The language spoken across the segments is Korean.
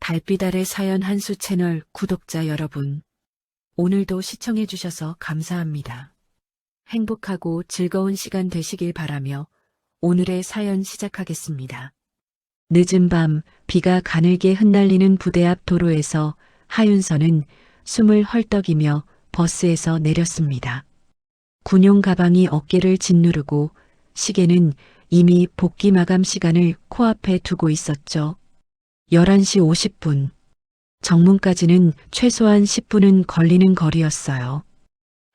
달빛 아래 사연 한수 채널 구독자 여러분, 오늘도 시청해주셔서 감사합니다. 행복하고 즐거운 시간 되시길 바라며 오늘의 사연 시작하겠습니다. 늦은 밤 비가 가늘게 흩날리는 부대 앞 도로에서 하윤서는 숨을 헐떡이며 버스에서 내렸습니다. 군용 가방이 어깨를 짓누르고 시계는 이미 복귀 마감 시간을 코앞에 두고 있었죠. 11시 50분. 정문까지는 최소한 10분은 걸리는 거리였어요.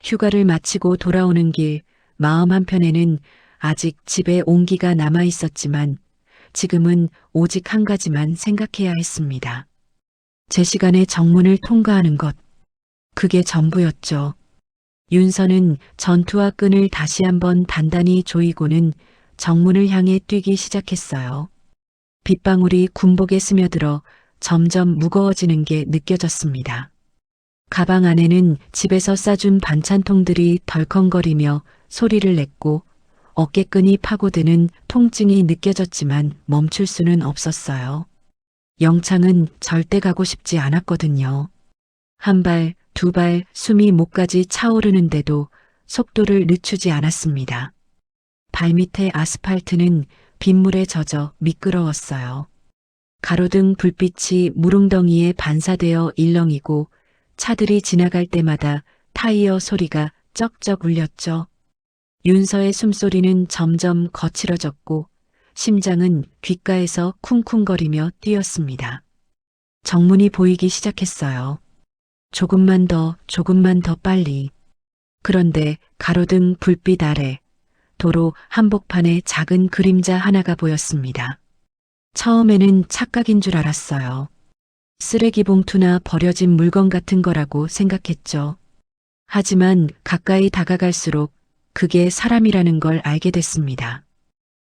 휴가를 마치고 돌아오는 길, 마음 한편에는 아직 집에 온기가 남아 있었지만 지금은 오직 한 가지만 생각해야 했습니다. 제 시간에 정문을 통과하는 것. 그게 전부였죠. 윤서는 전투화 끈을 다시 한번 단단히 조이고는 정문을 향해 뛰기 시작했어요. 빗방울이 군복에 스며들어 점점 무거워지는 게 느껴졌습니다. 가방 안에는 집에서 싸준 반찬통들이 덜컹거리며 소리를 냈고 어깨끈이 파고드는 통증이 느껴졌지만 멈출 수는 없었어요. 영창은 절대 가고 싶지 않았거든요. 한 발, 두 발 숨이 목까지 차오르는데도 속도를 늦추지 않았습니다. 발밑의 아스팔트는 빗물에 젖어 미끄러웠어요. 가로등 불빛이 무릉덩이에 반사되어 일렁이고 차들이 지나갈 때마다 타이어 소리가 쩍쩍 울렸죠. 윤서의 숨소리는 점점 거칠어졌고 심장은 귓가에서 쿵쿵거리며 뛰었습니다. 정문이 보이기 시작했어요. 조금만 더 빨리. 그런데 가로등 불빛 아래 도로 한복판에 작은 그림자 하나가 보였습니다. 처음에는 착각인 줄 알았어요. 쓰레기 봉투나 버려진 물건 같은 거라고 생각했죠. 하지만 가까이 다가갈수록 그게 사람이라는 걸 알게 됐습니다.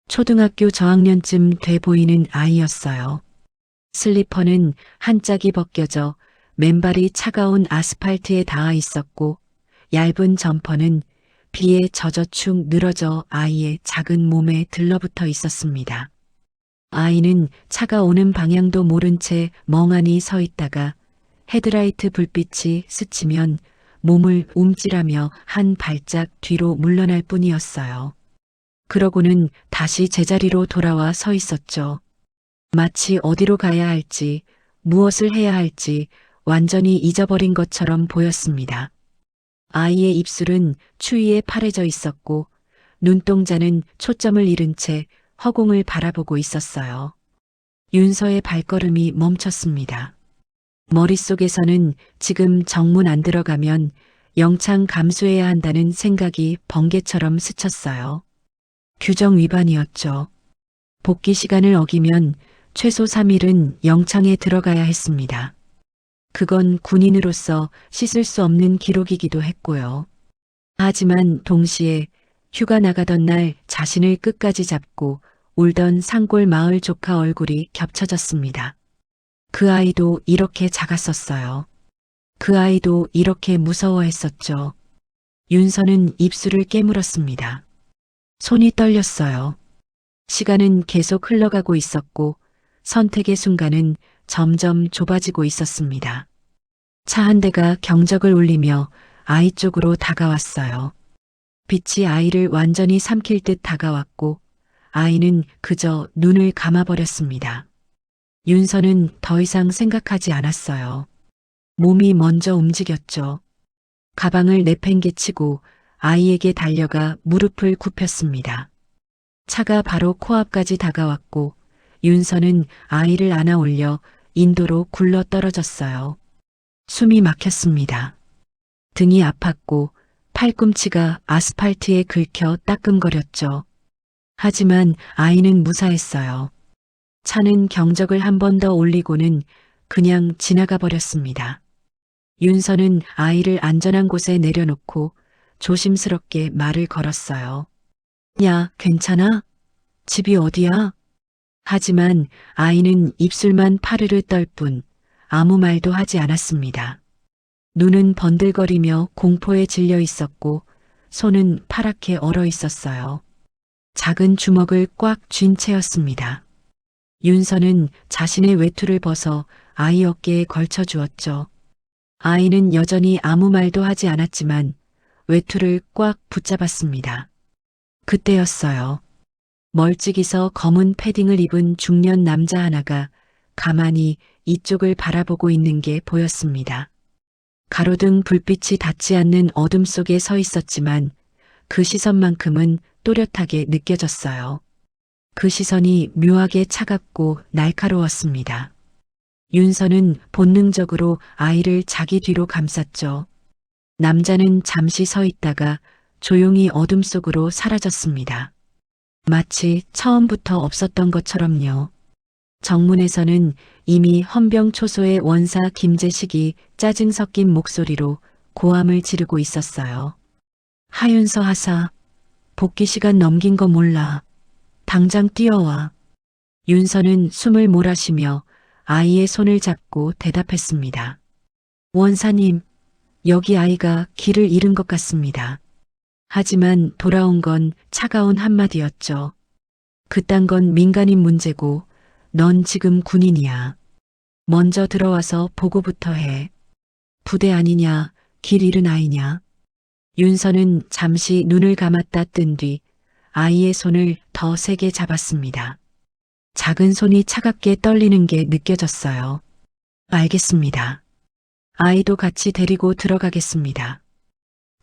초등학교 저학년쯤 돼 보이는 아이였어요. 슬리퍼는 한 짝이 벗겨져 맨발이 차가운 아스팔트에 닿아 있었고 얇은 점퍼는 비에 젖어 축 늘어져 아이의 작은 몸에 들러붙어 있었습니다. 아이는 차가 오는 방향도 모른 채 멍하니 서 있다가 헤드라이트 불빛이 스치면 몸을 움찔하며 한 발짝 뒤로 물러날 뿐이었어요. 그러고는 다시 제자리로 돌아와 서 있었죠. 마치 어디로 가야 할지, 무엇을 해야 할지 완전히 잊어버린 것처럼 보였습니다. 아이의 입술은 추위에 파래져 있었고 눈동자는 초점을 잃은 채 허공을 바라보고 있었어요. 윤서의 발걸음이 멈췄습니다. 머릿속에서는 지금 정문 안 들어가면 영창 감수해야 한다는 생각이 번개처럼 스쳤어요. 규정 위반이었죠. 복귀 시간을 어기면 최소 3일은 영창에 들어가야 했습니다. 그건 군인으로서 씻을 수 없는 기록이기도 했고요. 하지만 동시에 휴가 나가던 날 자신을 끝까지 잡고 울던 산골 마을 조카 얼굴이 겹쳐졌습니다. 그 아이도 이렇게 작았었어요. 그 아이도 이렇게 무서워했었죠. 윤서는 입술을 깨물었습니다. 손이 떨렸어요. 시간은 계속 흘러가고 있었고 선택의 순간은 점점 좁아지고 있었습니다. 차 한 대가 경적을 울리며 아이 쪽으로 다가왔어요. 빛이 아이를 완전히 삼킬 듯 다가왔고 아이는 그저 눈을 감아버렸습니다. 윤서는 더 이상 생각하지 않았어요. 몸이 먼저 움직였죠. 가방을 내팽개치고 아이에게 달려가 무릎을 굽혔습니다. 차가 바로 코앞까지 다가왔고 윤서는 아이를 안아 올려 인도로 굴러 떨어졌어요. 숨이 막혔습니다. 등이 아팠고 팔꿈치가 아스팔트에 긁혀 따끔거렸죠. 하지만 아이는 무사했어요. 차는 경적을 한 번 더 올리고는 그냥 지나가 버렸습니다. 윤서는 아이를 안전한 곳에 내려놓고 조심스럽게 말을 걸었어요. 야, 괜찮아? 집이 어디야? 하지만 아이는 입술만 파르르 떨 뿐 아무 말도 하지 않았습니다. 눈은 번들거리며 공포에 질려 있었고 손은 파랗게 얼어 있었어요. 작은 주먹을 꽉 쥔 채였습니다. 윤서는 자신의 외투를 벗어 아이 어깨에 걸쳐 주었죠. 아이는 여전히 아무 말도 하지 않았지만 외투를 꽉 붙잡았습니다. 그때였어요. 멀찍이서 검은 패딩을 입은 중년 남자 하나가 가만히 이쪽을 바라보고 있는 게 보였습니다. 가로등 불빛이 닿지 않는 어둠 속에 서 있었지만 그 시선만큼은 또렷하게 느껴졌어요. 그 시선이 묘하게 차갑고 날카로웠습니다. 윤서는 본능적으로 아이를 자기 뒤로 감쌌죠. 남자는 잠시 서 있다가 조용히 어둠 속으로 사라졌습니다. 마치 처음부터 없었던 것처럼요. 정문에서는 이미 헌병초소의 원사 김재식이 짜증 섞인 목소리로 고함을 지르고 있었어요. 하윤서 하사, 복귀 시간 넘긴 거 몰라. 당장 뛰어와. 윤서는 숨을 몰아쉬며 아이의 손을 잡고 대답했습니다. 원사님, 여기 아이가 길을 잃은 것 같습니다. 하지만 돌아온 건 차가운 한마디였죠. 그딴 건 민간인 문제고 넌 지금 군인이야. 먼저 들어와서 보고부터 해. 부대 아니냐, 길 잃은 아이냐. 윤서는 잠시 눈을 감았다 뜬 뒤 아이의 손을 더 세게 잡았습니다. 작은 손이 차갑게 떨리는 게 느껴졌어요. 알겠습니다. 아이도 같이 데리고 들어가겠습니다.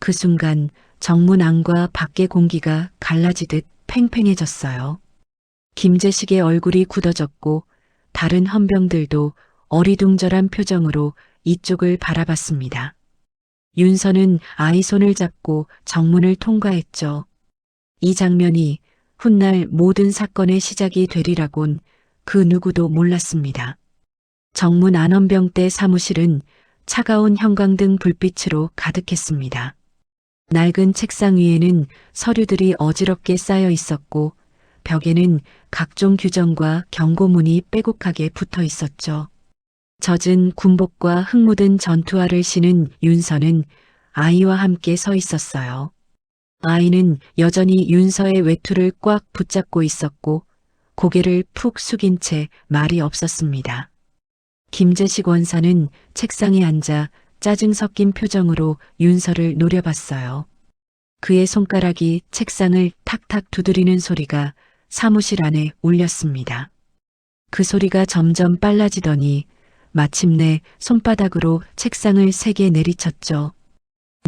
그 순간 정문 안과 밖의 공기가 갈라지듯 팽팽해졌어요. 김재식의 얼굴이 굳어졌고 다른 헌병들도 어리둥절한 표정으로 이쪽을 바라봤습니다. 윤서는 아이 손을 잡고 정문을 통과했죠. 이 장면이 훗날 모든 사건의 시작이 되리라곤 그 누구도 몰랐습니다. 정문 안헌병대 사무실은 차가운 형광등 불빛으로 가득했습니다. 낡은 책상 위에는 서류들이 어지럽게 쌓여 있었고 벽에는 각종 규정과 경고문이 빼곡하게 붙어 있었죠. 젖은 군복과 흙 묻은 전투화를 신은 윤서는 아이와 함께 서 있었어요. 아이는 여전히 윤서의 외투를 꽉 붙잡고 있었고 고개를 푹 숙인 채 말이 없었습니다. 김재식 원사는 책상에 앉아 짜증 섞인 표정으로 윤서를 노려봤어요. 그의 손가락이 책상을 탁탁 두드리는 소리가 사무실 안에 울렸습니다. 그 소리가 점점 빨라지더니 마침내 손바닥으로 책상을 세게 내리쳤죠.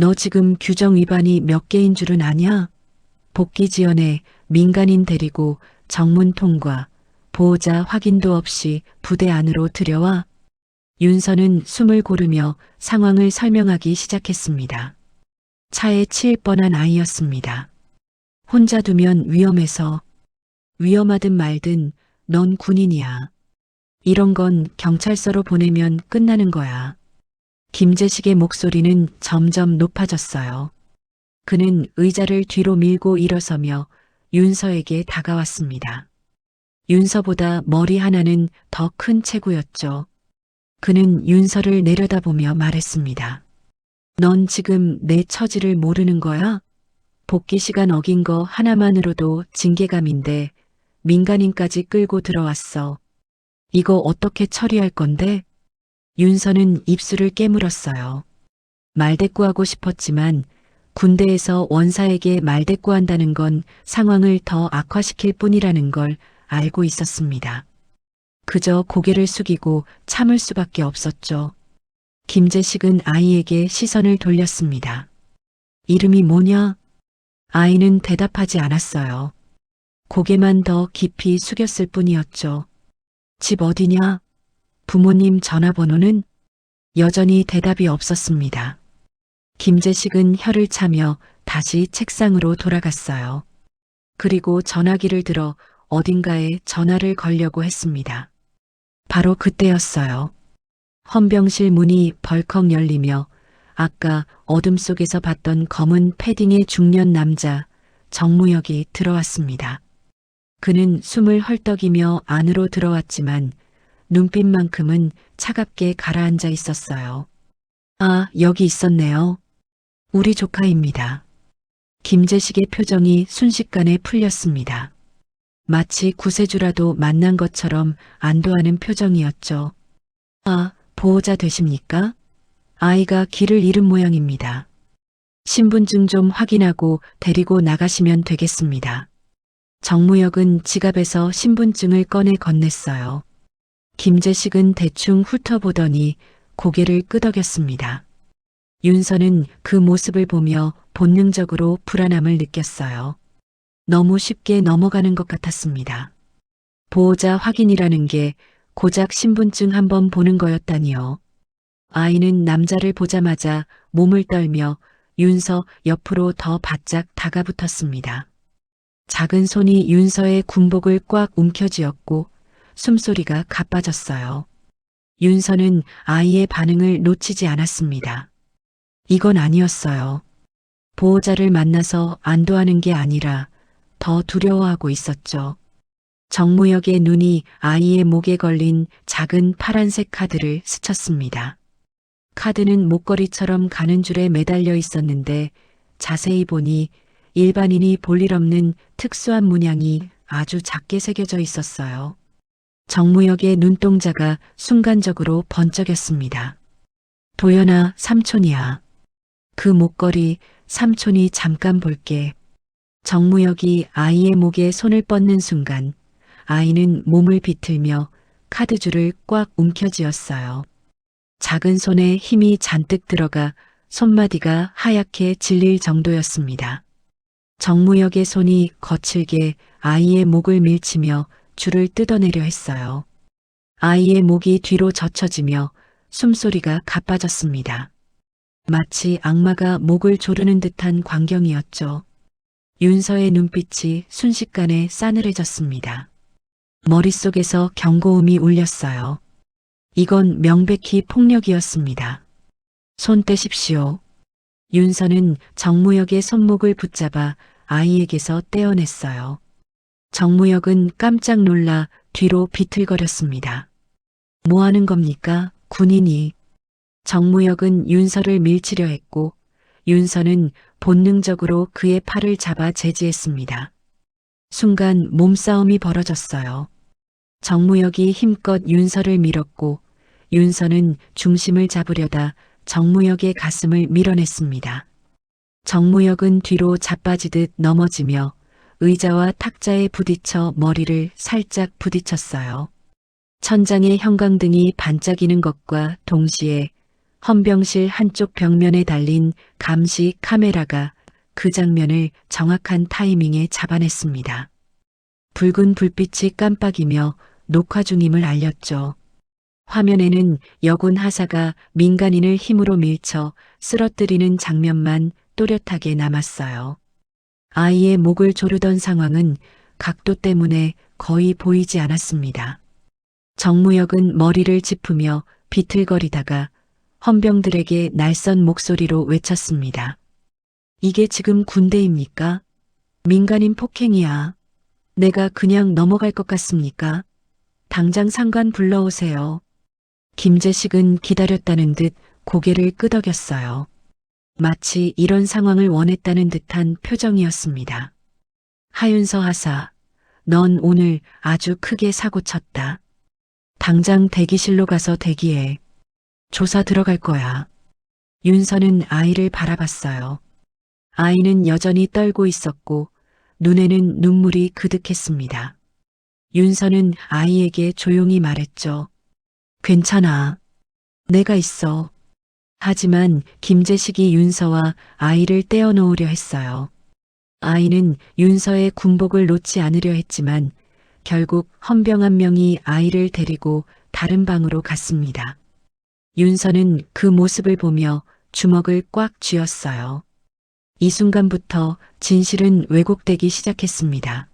너 지금 규정 위반이 몇 개인 줄은 아냐? 복귀 지연에 민간인 데리고 정문 통과, 보호자 확인도 없이 부대 안으로 들여와 윤서는 숨을 고르며 상황을 설명하기 시작했습니다. 차에 치일 뻔한 아이였습니다. 혼자 두면 위험해서 위험하든 말든 넌 군인이야. 이런 건 경찰서로 보내면 끝나는 거야. 김재식의 목소리는 점점 높아졌어요. 그는 의자를 뒤로 밀고 일어서며 윤서에게 다가왔습니다. 윤서보다 머리 하나는 더 큰 체구였죠. 그는 윤서를 내려다보며 말했습니다. 넌 지금 내 처지를 모르는 거야? 복귀 시간 어긴 거 하나만으로도 징계감인데 민간인까지 끌고 들어왔어. 이거 어떻게 처리할 건데? 윤서는 입술을 깨물었어요. 말대꾸하고 싶었지만 군대에서 원사에게 말대꾸한다는 건 상황을 더 악화시킬 뿐이라는 걸 알고 있었습니다. 그저 고개를 숙이고 참을 수밖에 없었죠. 김재식은 아이에게 시선을 돌렸습니다. 이름이 뭐냐? 아이는 대답하지 않았어요. 고개만 더 깊이 숙였을 뿐이었죠. 집 어디냐? 부모님 전화번호는? 여전히 대답이 없었습니다. 김재식은 혀를 차며 다시 책상으로 돌아갔어요. 그리고 전화기를 들어 어딘가에 전화를 걸려고 했습니다. 바로 그때였어요. 헌병실 문이 벌컥 열리며 아까 어둠 속에서 봤던 검은 패딩의 중년 남자 정무혁이 들어왔습니다. 그는 숨을 헐떡이며 안으로 들어왔지만 눈빛만큼은 차갑게 가라앉아 있었어요. 아, 여기 있었네요. 우리 조카입니다. 김재식의 표정이 순식간에 풀렸습니다. 마치 구세주라도 만난 것처럼 안도하는 표정이었죠. 아, 보호자 되십니까? 아이가 길을 잃은 모양입니다. 신분증 좀 확인하고 데리고 나가시면 되겠습니다. 정무역은 지갑에서 신분증을 꺼내 건넸어요. 김재식은 대충 훑어보더니 고개를 끄덕였습니다. 윤서는 그 모습을 보며 본능적으로 불안함을 느꼈어요. 너무 쉽게 넘어가는 것 같았습니다. 보호자 확인이라는 게 고작 신분증 한번 보는 거였다니요. 아이는 남자를 보자마자 몸을 떨며 윤서 옆으로 더 바짝 다가붙었습니다. 작은 손이 윤서의 군복을 꽉 움켜쥐었고 숨소리가 가빠졌어요. 윤서는 아이의 반응을 놓치지 않았습니다. 이건 아니었어요. 보호자를 만나서 안도하는 게 아니라 더 두려워하고 있었죠. 정무역의 눈이 아이의 목에 걸린 작은 파란색 카드를 스쳤습니다. 카드는 목걸이처럼 가는 줄에 매달려 있었는데 자세히 보니 일반인이 볼 일 없는 특수한 문양이 아주 작게 새겨져 있었어요. 정무역의 눈동자가 순간적으로 번쩍였습니다. 도연아, 삼촌이야. 그 목걸이 삼촌이 잠깐 볼게. 정무역이 아이의 목에 손을 뻗는 순간 아이는 몸을 비틀며 카드줄을 꽉 움켜쥐었어요. 작은 손에 힘이 잔뜩 들어가 손마디가 하얗게 질릴 정도였습니다. 정무역의 손이 거칠게 아이의 목을 밀치며 줄을 뜯어내려 했어요. 아이의 목이 뒤로 젖혀지며 숨소리가 가빠졌습니다. 마치 악마가 목을 조르는 듯한 광경이었죠. 윤서의 눈빛이 순식간에 싸늘해졌습니다. 머릿속에서 경고음이 울렸어요. 이건 명백히 폭력이었습니다. 손 떼십시오. 윤서는 정무역의 손목을 붙잡아 아이에게서 떼어냈어요. 정무역은 깜짝 놀라 뒤로 비틀거렸습니다. 뭐 하는 겁니까? 군인이. 정무역은 윤서를 밀치려 했고 윤서는 본능적으로 그의 팔을 잡아 제지했습니다. 순간 몸싸움이 벌어졌어요. 정무역이 힘껏 윤서를 밀었고 윤서는 중심을 잡으려다 정무역의 가슴을 밀어냈습니다. 정무역은 뒤로 자빠지듯 넘어지며 의자와 탁자에 부딪혀 머리를 살짝 부딪혔어요. 천장의 형광등이 반짝이는 것과 동시에 헌병실 한쪽 벽면에 달린 감시 카메라가 그 장면을 정확한 타이밍에 잡아냈습니다. 붉은 불빛이 깜빡이며 녹화 중임을 알렸죠. 화면에는 여군 하사가 민간인을 힘으로 밀쳐 쓰러뜨리는 장면만 또렷하게 남았어요. 아이의 목을 조르던 상황은 각도 때문에 거의 보이지 않았습니다. 정무역은 머리를 짚으며 비틀거리다가 헌병들에게 날선 목소리로 외쳤습니다. 이게 지금 군대입니까? 민간인 폭행이야. 내가 그냥 넘어갈 것 같습니까? 당장 상관 불러오세요. 김재식은 기다렸다는 듯 고개를 끄덕였어요. 마치 이런 상황을 원했다는 듯한 표정이었습니다. 하윤서 하사, 넌 오늘 아주 크게 사고 쳤다. 당장 대기실로 가서 대기해. 조사 들어갈 거야. 윤서는 아이를 바라봤어요. 아이는 여전히 떨고 있었고 눈에는 눈물이 그득했습니다. 윤서는 아이에게 조용히 말했죠. 괜찮아. 내가 있어. 하지만 김재식이 윤서와 아이를 떼어놓으려 했어요. 아이는 윤서의 군복을 놓지 않으려 했지만 결국 헌병 한 명이 아이를 데리고 다른 방으로 갔습니다. 윤서는 그 모습을 보며 주먹을 꽉 쥐었어요. 이 순간부터 진실은 왜곡되기 시작했습니다.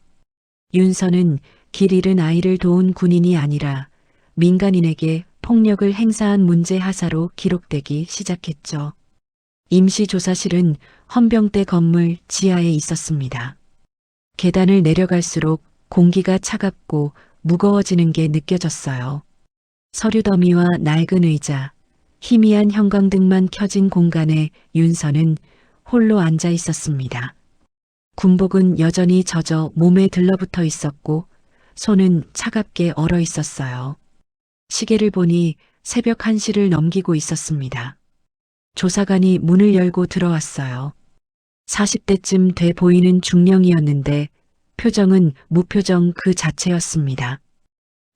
윤서는 길 잃은 아이를 도운 군인이 아니라 민간인에게 폭력을 행사한 문제 하사로 기록되기 시작했죠. 임시조사실은 헌병대 건물 지하에 있었습니다. 계단을 내려갈수록 공기가 차갑고 무거워지는 게 느껴졌어요. 서류 더미와 낡은 의자, 희미한 형광등만 켜진 공간에 윤서는 홀로 앉아 있었습니다. 군복은 여전히 젖어 몸에 들러붙어 있었고 손은 차갑게 얼어 있었어요. 시계를 보니 새벽 1시를 넘기고 있었습니다. 조사관이 문을 열고 들어왔어요. 40대쯤 돼 보이는 중령이었는데 표정은 무표정 그 자체였습니다.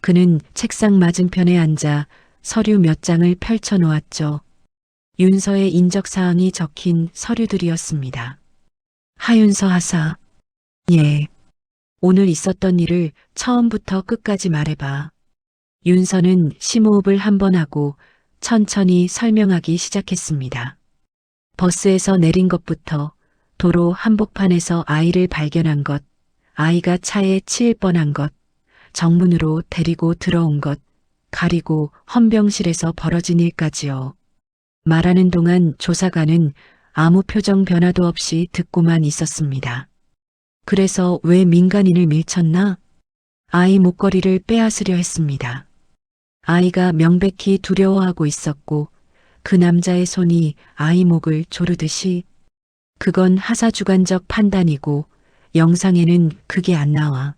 그는 책상 맞은편에 앉아 서류 몇 장을 펼쳐 놓았죠. 윤서의 인적사항이 적힌 서류들이었습니다. 하윤서 하사. 예. 오늘 있었던 일을 처음부터 끝까지 말해봐. 윤서는 심호흡을 한 번 하고 천천히 설명하기 시작했습니다. 버스에서 내린 것부터 도로 한복판에서 아이를 발견한 것, 아이가 차에 치일 뻔한 것, 정문으로 데리고 들어온 것, 가리고 헌병실에서 벌어진 일까지요. 말하는 동안 조사관은 아무 표정 변화도 없이 듣고만 있었습니다. 그래서 왜 민간인을 밀쳤나? 아이 목걸이를 빼앗으려 했습니다. 아이가 명백히 두려워하고 있었고 그 남자의 손이 아이 목을 조르듯이 그건 하사주관적 판단이고 영상에는 그게 안 나와.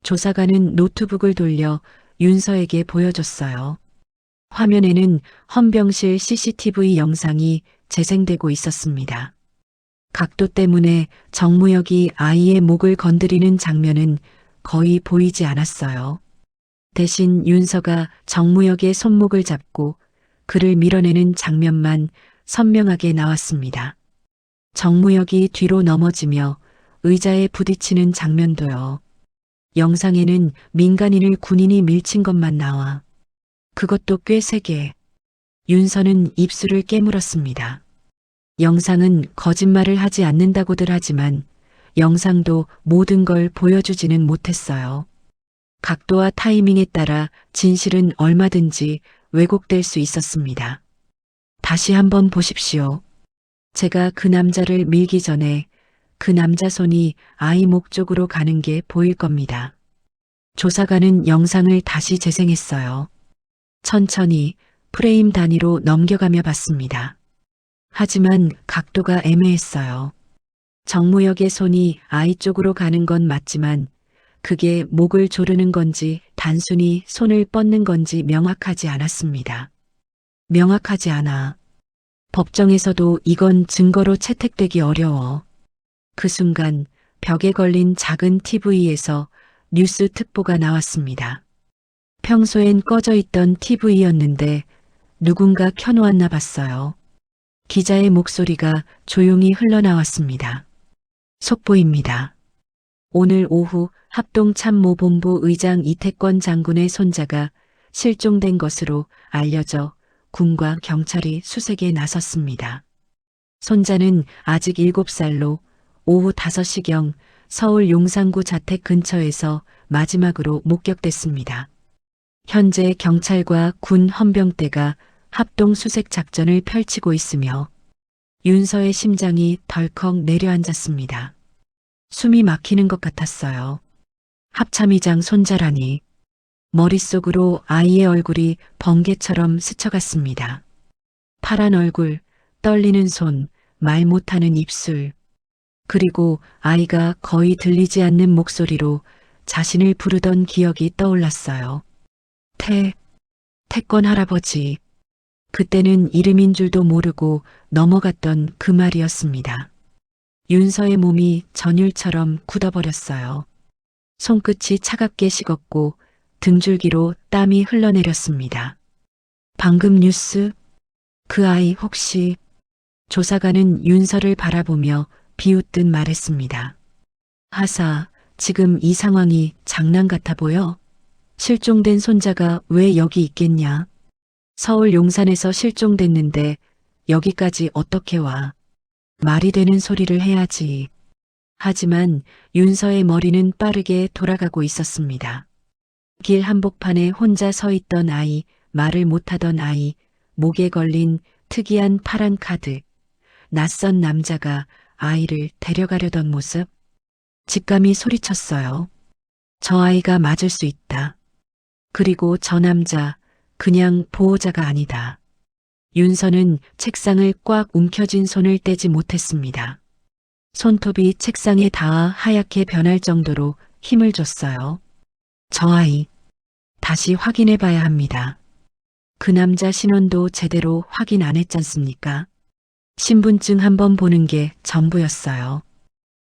조사관은 노트북을 돌려 윤서에게 보여줬어요. 화면에는 헌병실 CCTV 영상이 재생되고 있었습니다. 각도 때문에 정무역이 아이의 목을 건드리는 장면은 거의 보이지 않았어요. 대신 윤서가 정무역의 손목을 잡고 그를 밀어내는 장면만 선명하게 나왔습니다. 정무역이 뒤로 넘어지며 의자에 부딪히는 장면도요. 영상에는 민간인을 군인이 밀친 것만 나와. 그것도 꽤 세게. 윤서는 입술을 깨물었습니다. 영상은 거짓말을 하지 않는다고들 하지만 영상도 모든 걸 보여주지는 못했어요. 각도와 타이밍에 따라 진실은 얼마든지 왜곡될 수 있었습니다. 다시 한번 보십시오. 제가 그 남자를 밀기 전에 그 남자 손이 아이 목 쪽으로 가는 게 보일 겁니다. 조사관은 영상을 다시 재생했어요. 천천히 프레임 단위로 넘겨가며 봤습니다. 하지만 각도가 애매했어요. 정무역의 손이 아이 쪽으로 가는 건 맞지만 그게 목을 조르는 건지 단순히 손을 뻗는 건지 명확하지 않았습니다. 명확하지 않아. 법정에서도 이건 증거로 채택되기 어려워. 그 순간 벽에 걸린 작은 TV에서 뉴스 특보가 나왔습니다. 평소엔 꺼져 있던 TV였는데 누군가 켜놓았나 봤어요. 기자의 목소리가 조용히 흘러나왔습니다. 속보입니다. 오늘 오후 합동참모본부 의장 이태권 장군의 손자가 실종된 것으로 알려져 군과 경찰이 수색에 나섰습니다. 손자는 아직 7살로 오후 5시경 서울 용산구 자택 근처에서 마지막으로 목격됐습니다. 현재 경찰과 군 헌병대가 합동 수색 작전을 펼치고 있으며 윤서의 심장이 덜컥 내려앉았습니다. 숨이 막히는 것 같았어요. 합참의장 손자라니. 머릿속으로 아이의 얼굴이 번개처럼 스쳐갔습니다. 파란 얼굴, 떨리는 손, 말 못하는 입술. 그리고 아이가 거의 들리지 않는 목소리로 자신을 부르던 기억이 떠올랐어요. 태권 할아버지. 그때는 이름인 줄도 모르고 넘어갔던 그 말이었습니다. 윤서의 몸이 전율처럼 굳어버렸어요. 손끝이 차갑게 식었고 등줄기로 땀이 흘러내렸습니다. 방금 뉴스? 그 아이 혹시? 조사관은 윤서를 바라보며 비웃듯 말했습니다. 하사, 지금 이 상황이 장난 같아 보여? 실종된 손자가 왜 여기 있겠냐? 서울 용산에서 실종됐는데 여기까지 어떻게 와? 말이 되는 소리를 해야지. 하지만 윤서의 머리는 빠르게 돌아가고 있었습니다. 길 한복판에 혼자 서 있던 아이, 말을 못하던 아이, 목에 걸린 특이한 파란 카드, 낯선 남자가 아이를 데려가려던 모습. 직감이 소리쳤어요. 저 아이가 맞을 수 있다. 그리고 저 남자, 그냥 보호자가 아니다. 윤서는 책상을 꽉 움켜쥔 손을 떼지 못했습니다. 손톱이 책상에 닿아 하얗게 변할 정도로 힘을 줬어요. 저 아이, 다시 확인해 봐야 합니다. 그 남자 신원도 제대로 확인 안 했잖습니까? 신분증 한번 보는 게 전부였어요.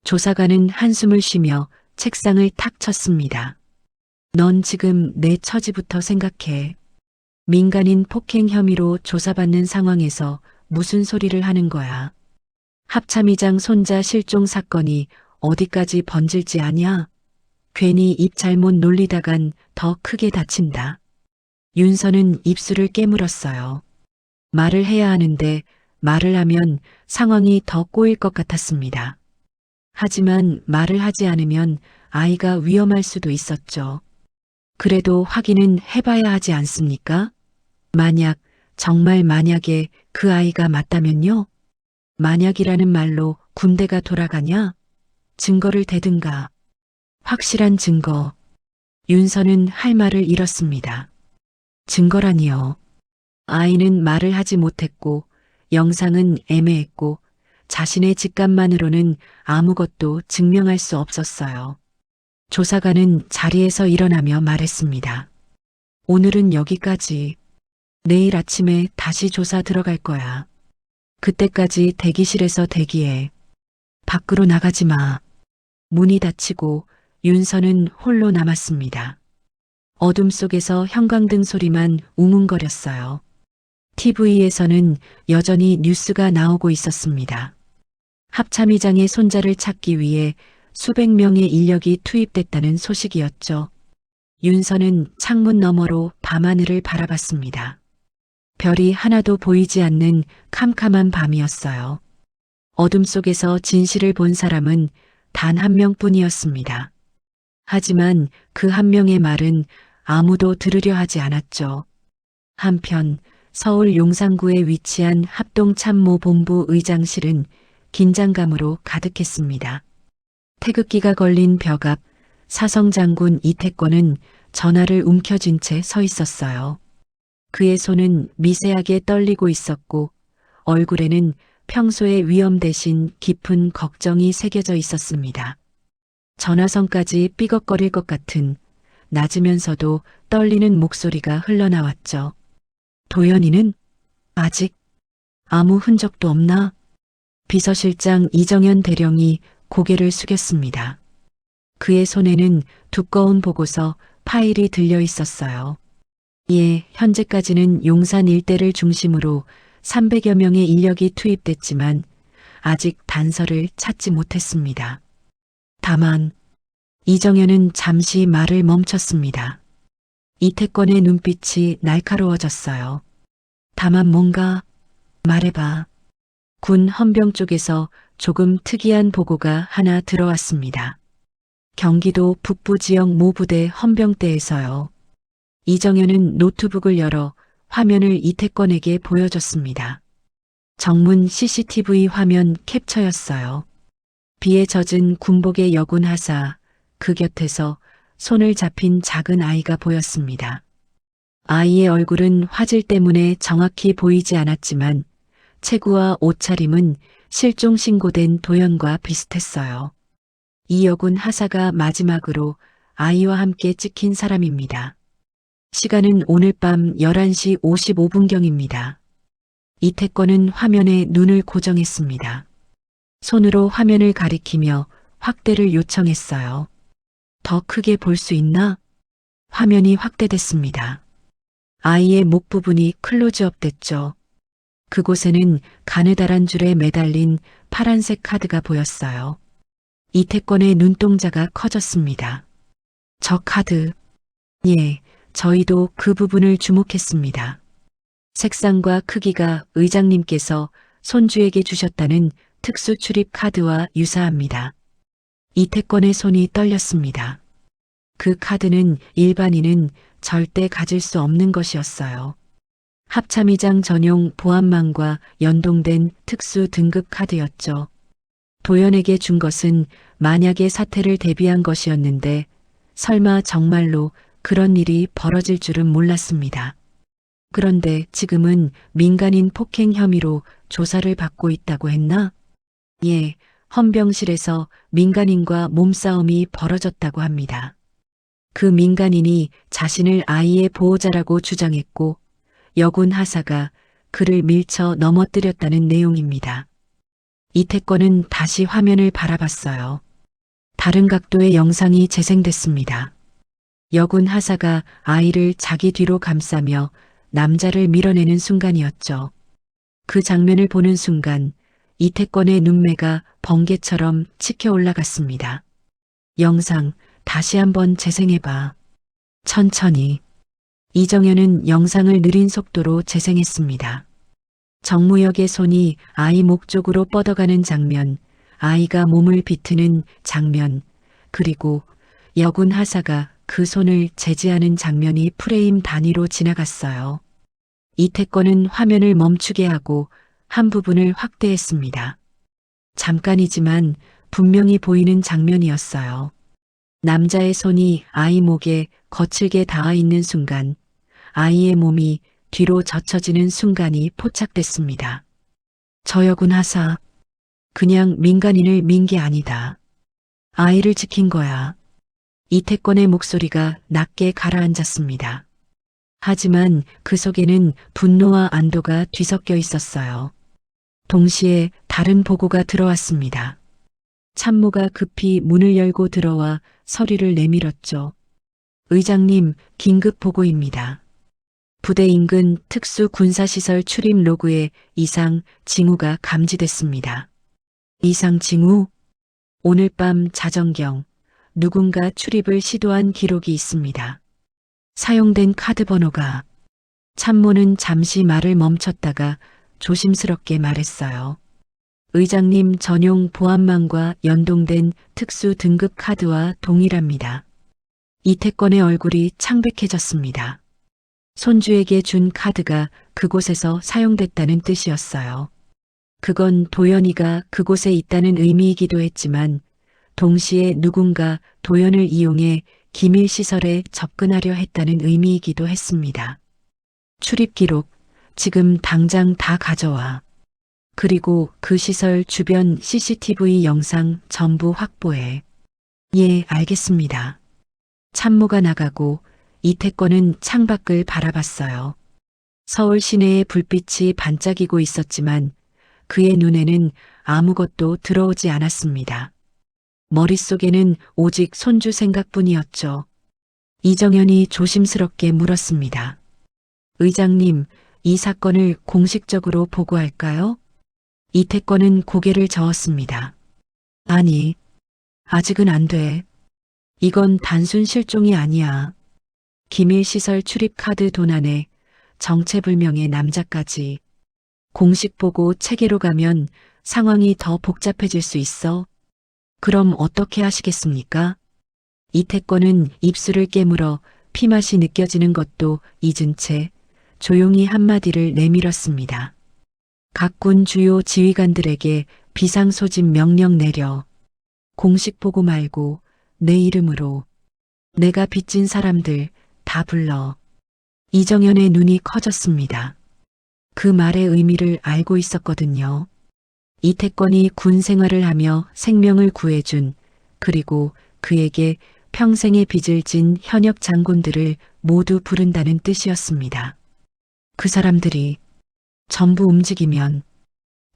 조사관은 한숨을 쉬며 책상을 탁 쳤습니다. 넌 지금 내 처지부터 생각해. 민간인 폭행 혐의로 조사받는 상황에서 무슨 소리를 하는 거야. 합참의장 손자 실종 사건이 어디까지 번질지 아냐? 괜히 입 잘못 놀리다간 더 크게 다친다. 윤서는 입술을 깨물었어요. 말을 해야 하는데 말을 하면 상황이 더 꼬일 것 같았습니다. 하지만 말을 하지 않으면 아이가 위험할 수도 있었죠. 그래도 확인은 해봐야 하지 않습니까? 만약, 정말 만약에 그 아이가 맞다면요? 만약이라는 말로 군대가 돌아가냐? 증거를 대든가. 확실한 증거. 윤서는 할 말을 잃었습니다. 증거라니요. 아이는 말을 하지 못했고 영상은 애매했고 자신의 직감만으로는 아무것도 증명할 수 없었어요. 조사관은 자리에서 일어나며 말했습니다. 오늘은 여기까지. 내일 아침에 다시 조사 들어갈 거야. 그때까지 대기실에서 대기해. 밖으로 나가지 마. 문이 닫히고 윤서는 홀로 남았습니다. 어둠 속에서 형광등 소리만 웅웅거렸어요. TV에서는 여전히 뉴스가 나오고 있었습니다. 합참의장의 손자를 찾기 위해 수백 명의 인력이 투입됐다는 소식이었죠. 윤서는 창문 너머로 밤하늘을 바라봤습니다. 별이 하나도 보이지 않는 캄캄한 밤이었어요. 어둠 속에서 진실을 본 사람은 단 한 명뿐이었습니다. 하지만 그 한 명의 말은 아무도 들으려 하지 않았죠. 한편 서울 용산구에 위치한 합동참모본부 의장실은 긴장감으로 가득했습니다. 태극기가 걸린 벽 앞 사성장군 이태권은 전화를 움켜쥔 채 서 있었어요. 그의 손은 미세하게 떨리고 있었고 얼굴에는 평소의 위험 대신 깊은 걱정이 새겨져 있었습니다. 전화선까지 삐걱거릴 것 같은 낮으면서도 떨리는 목소리가 흘러나왔죠. 도연이는 아직 아무 흔적도 없나? 비서실장 이정현 대령이 고개를 숙였습니다. 그의 손에는 두꺼운 보고서 파일이 들려 있었어요. 예, 현재까지는 용산 일대를 중심으로 300여 명의 인력이 투입됐지만 아직 단서를 찾지 못했습니다. 다만 이정현은 잠시 말을 멈췄습니다. 이태권의 눈빛이 날카로워졌어요. 다만 뭔가 말해봐. 군 헌병 쪽에서 조금 특이한 보고가 하나 들어왔습니다. 경기도 북부 지역 모 부대 헌병대에서요. 이정현은 노트북을 열어 화면을 이태권에게 보여줬습니다. 정문 CCTV 화면 캡처였어요. 비에 젖은 군복의 여군 하사, 그 곁에서 손을 잡힌 작은 아이가 보였습니다. 아이의 얼굴은 화질 때문에 정확히 보이지 않았지만 체구와 옷차림은 실종 신고된 도연과 비슷했어요. 이 여군 하사가 마지막으로 아이와 함께 찍힌 사람입니다. 시간은 오늘 밤 11시 55분경입니다. 이태권은 화면에 눈을 고정했습니다. 손으로 화면을 가리키며 확대를 요청했어요. 더 크게 볼 수 있나? 화면이 확대됐습니다. 아이의 목 부분이 클로즈업 됐죠. 그곳에는 가느다란 줄에 매달린 파란색 카드가 보였어요. 이태권의 눈동자가 커졌습니다. 저 카드. 예, 저희도 그 부분을 주목했습니다. 색상과 크기가 의장님께서 손주에게 주셨다는 특수 출입 카드와 유사합니다. 이태권의 손이 떨렸습니다. 그 카드는 일반인은 절대 가질 수 없는 것이었어요. 합참의장 전용 보안망과 연동된 특수 등급 카드였죠. 도연에게 준 것은 만약의 사태를 대비한 것이었는데 설마 정말로 그런 일이 벌어질 줄은 몰랐습니다. 그런데 지금은 민간인 폭행 혐의로 조사를 받고 있다고 했나? 예, 헌병실에서 민간인과 몸싸움이 벌어졌다고 합니다. 그 민간인이 자신을 아이의 보호자라고 주장했고 여군 하사가 그를 밀쳐 넘어뜨렸다는 내용입니다. 이태권은 다시 화면을 바라봤어요. 다른 각도의 영상이 재생됐습니다. 여군 하사가 아이를 자기 뒤로 감싸며 남자를 밀어내는 순간이었죠. 그 장면을 보는 순간 이태권의 눈매가 번개처럼 치켜 올라갔습니다. 영상 다시 한번 재생해봐. 천천히. 이정현은 영상을 느린 속도로 재생했습니다. 정무역의 손이 아이 목 쪽으로 뻗어가는 장면, 아이가 몸을 비트는 장면, 그리고 여군 하사가 그 손을 제지하는 장면이 프레임 단위로 지나갔어요. 이태권은 화면을 멈추게 하고 한 부분을 확대했습니다. 잠깐이지만 분명히 보이는 장면이었어요. 남자의 손이 아이 목에 거칠게 닿아 있는 순간, 아이의 몸이 뒤로 젖혀지는 순간이 포착됐습니다. 저 여군 하사, 그냥 민간인을 민 게 아니다. 아이를 지킨 거야. 이태권의 목소리가 낮게 가라앉았습니다. 하지만 그 속에는 분노와 안도가 뒤섞여 있었어요. 동시에 다른 보고가 들어왔습니다. 참모가 급히 문을 열고 들어와 서류를 내밀었죠. 의장님, 긴급 보고입니다. 부대 인근 특수 군사시설 출입 로그에 이상 징후가 감지됐습니다. 이상 징후? 오늘 밤 자정경 누군가 출입을 시도한 기록이 있습니다. 사용된 카드 번호가. 참모는 잠시 말을 멈췄다가 조심스럽게 말했어요. 의장님 전용 보안망과 연동된 특수 등급 카드와 동일합니다. 이태권의 얼굴이 창백해졌습니다. 손주에게 준 카드가 그곳에서 사용됐다는 뜻이었어요. 그건 도연이가 그곳에 있다는 의미이기도 했지만 동시에 누군가 도연을 이용해 기밀 시설에 접근하려 했다는 의미이기도 했습니다. 출입 기록, 지금 당장 다 가져와. 그리고 그 시설 주변 CCTV 영상 전부 확보해. 예, 알겠습니다. 참모가 나가고 이태권은 창밖을 바라봤어요. 서울 시내의 불빛이 반짝이고 있었지만 그의 눈에는 아무것도 들어오지 않았습니다. 머릿속에는 오직 손주 생각뿐이었죠. 이정현이 조심스럽게 물었습니다. 의장님, 이 사건을 공식적으로 보고할까요? 이태권은 고개를 저었습니다. 아니, 아직은 안 돼. 이건 단순 실종이 아니야. 기밀시설 출입 카드 도난에 정체불명의 남자까지. 공식 보고 체계로 가면 상황이 더 복잡해질 수 있어. 그럼 어떻게 하시겠습니까? 이태권은 입술을 깨물어 피맛이 느껴지는 것도 잊은 채 조용히 한마디를 내밀었습니다. 각 군 주요 지휘관들에게 비상소집 명령 내려. 공식 보고 말고 내 이름으로. 내가 빚진 사람들 다 불러. 이정현의 눈이 커졌습니다. 그 말의 의미를 알고 있었거든요. 이태권이 군 생활을 하며 생명을 구해준, 그리고 그에게 평생의 빚을 진 현역 장군들을 모두 부른다는 뜻이었습니다. 그 사람들이 전부 움직이면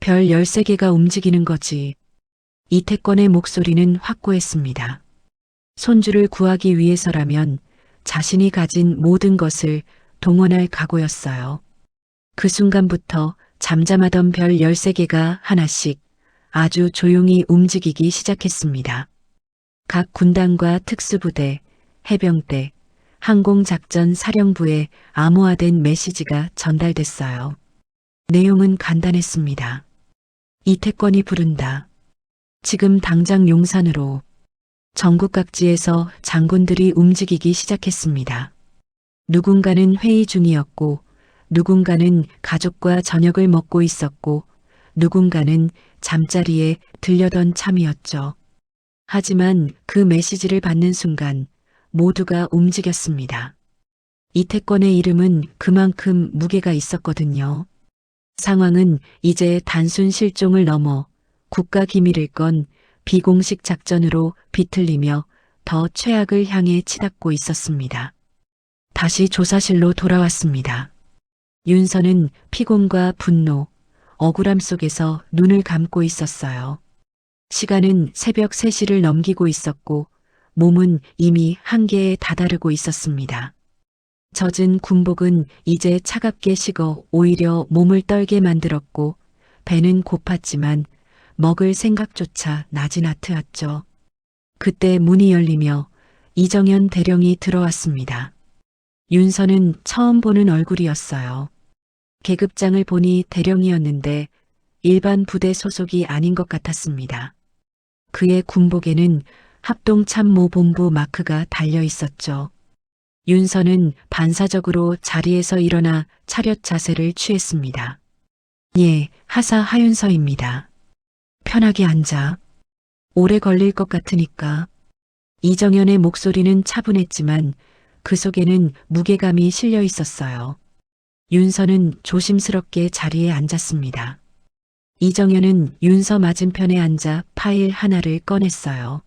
별 13개가 움직이는 거지. 이태권의 목소리는 확고했습니다. 손주를 구하기 위해서라면 자신이 가진 모든 것을 동원할 각오였어요. 그 순간부터 잠잠하던 별 13개가 하나씩 아주 조용히 움직이기 시작했습니다. 각 군단과 특수부대, 해병대, 항공작전 사령부에 암호화된 메시지가 전달됐어요. 내용은 간단했습니다. 이태권이 부른다. 지금 당장 용산으로. 전국 각지에서 장군들이 움직이기 시작했습니다. 누군가는 회의 중이었고, 누군가는 가족과 저녁을 먹고 있었고, 누군가는 잠자리에 들려던 참이었죠. 하지만 그 메시지를 받는 순간 모두가 움직였습니다. 이태권의 이름은 그만큼 무게가 있었거든요. 상황은 이제 단순 실종을 넘어 국가 기밀일 건 비공식 작전으로 비틀리며 더 최악을 향해 치닫고 있었습니다. 다시 조사실로 돌아왔습니다. 윤서는 피곤과 분노, 억울함 속에서 눈을 감고 있었어요. 시간은 새벽 3시를 넘기고 있었고 몸은 이미 한계에 다다르고 있었습니다. 젖은 군복은 이제 차갑게 식어 오히려 몸을 떨게 만들었고 배는 고팠지만 먹을 생각조차 나진 않았죠. 그때 문이 열리며 이정현 대령이 들어왔습니다. 윤서는 처음 보는 얼굴이었어요. 계급장을 보니 대령이었는데 일반 부대 소속이 아닌 것 같았습니다. 그의 군복에는 합동참모본부 마크가 달려 있었죠. 윤서는 반사적으로 자리에서 일어나 차렷 자세를 취했습니다. 예, 하사 하윤서입니다. 편하게 앉아. 오래 걸릴 것 같으니까. 이정현의 목소리는 차분했지만 그 속에는 무게감이 실려 있었어요. 윤서는 조심스럽게 자리에 앉았습니다. 이정현은 윤서 맞은편에 앉아 파일 하나를 꺼냈어요.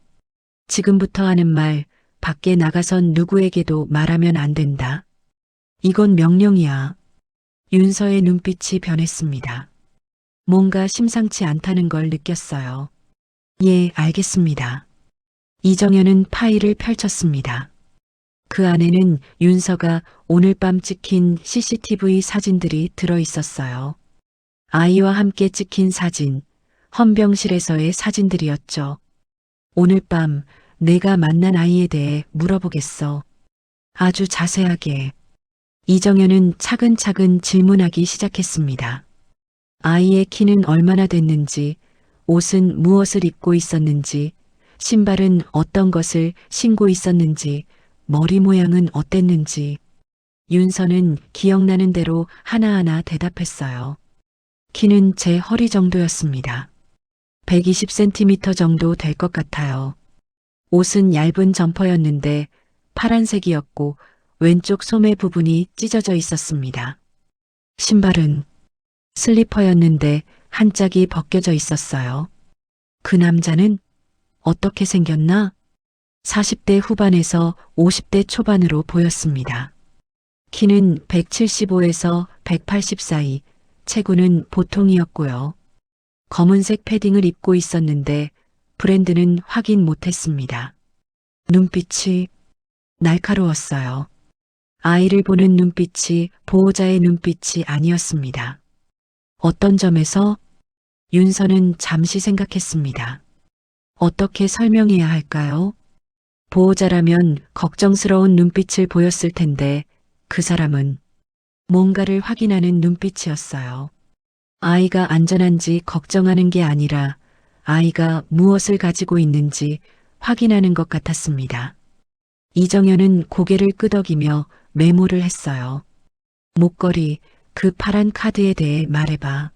지금부터 하는 말, 밖에 나가선 누구에게도 말하면 안 된다. 이건 명령이야. 윤서의 눈빛이 변했습니다. 뭔가 심상치 않다는 걸 느꼈어요. 예, 알겠습니다. 이정현은 파일을 펼쳤습니다. 그 안에는 윤서가 오늘 밤 찍힌 CCTV 사진들이 들어 있었어요. 아이와 함께 찍힌 사진, 헌병실에서의 사진들이었죠. 오늘 밤 내가 만난 아이에 대해 물어보겠어. 아주 자세하게. 이정현은 차근차근 질문하기 시작했습니다. 아이의 키는 얼마나 됐는지, 옷은 무엇을 입고 있었는지, 신발은 어떤 것을 신고 있었는지, 머리 모양은 어땠는지. 윤서는 기억나는 대로 하나하나 대답했어요. 키는 제 허리 정도였습니다. 120cm 정도 될 것 같아요. 옷은 얇은 점퍼였는데 파란색이었고 왼쪽 소매 부분이 찢어져 있었습니다. 신발은 슬리퍼였는데 한 짝이 벗겨져 있었어요. 그 남자는 어떻게 생겼나? 40대 후반에서 50대 초반으로 보였습니다. 키는 175에서 180 사이, 체구는 보통이었고요. 검은색 패딩을 입고 있었는데 브랜드는 확인 못했습니다. 눈빛이 날카로웠어요. 아이를 보는 눈빛이 보호자의 눈빛이 아니었습니다. 어떤 점에서? 윤서는 잠시 생각했습니다. 어떻게 설명해야 할까요? 보호자라면 걱정스러운 눈빛을 보였을 텐데 그 사람은 뭔가를 확인하는 눈빛이었어요. 아이가 안전한지 걱정하는 게 아니라 아이가 무엇을 가지고 있는지 확인하는 것 같았습니다. 이정현은 고개를 끄덕이며 메모를 했어요. 목걸이, 그 파란 카드에 대해 말해봐.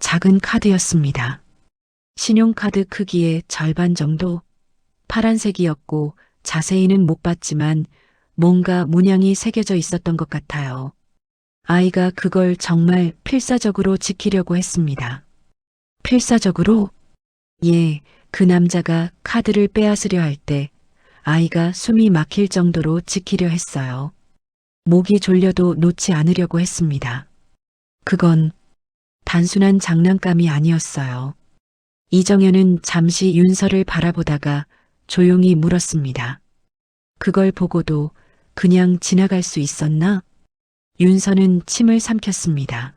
작은 카드였습니다. 신용카드 크기의 절반 정도? 파란색이었고 자세히는 못 봤지만 뭔가 문양이 새겨져 있었던 것 같아요. 아이가 그걸 정말 필사적으로 지키려고 했습니다. 필사적으로? 예, 그 남자가 카드를 빼앗으려 할 때 아이가 숨이 막힐 정도로 지키려 했어요. 목이 졸려도 놓지 않으려고 했습니다. 그건 단순한 장난감이 아니었어요. 이정현은 잠시 윤서를 바라보다가 조용히 물었습니다. 그걸 보고도 그냥 지나갈 수 있었나? 윤서는 침을 삼켰습니다.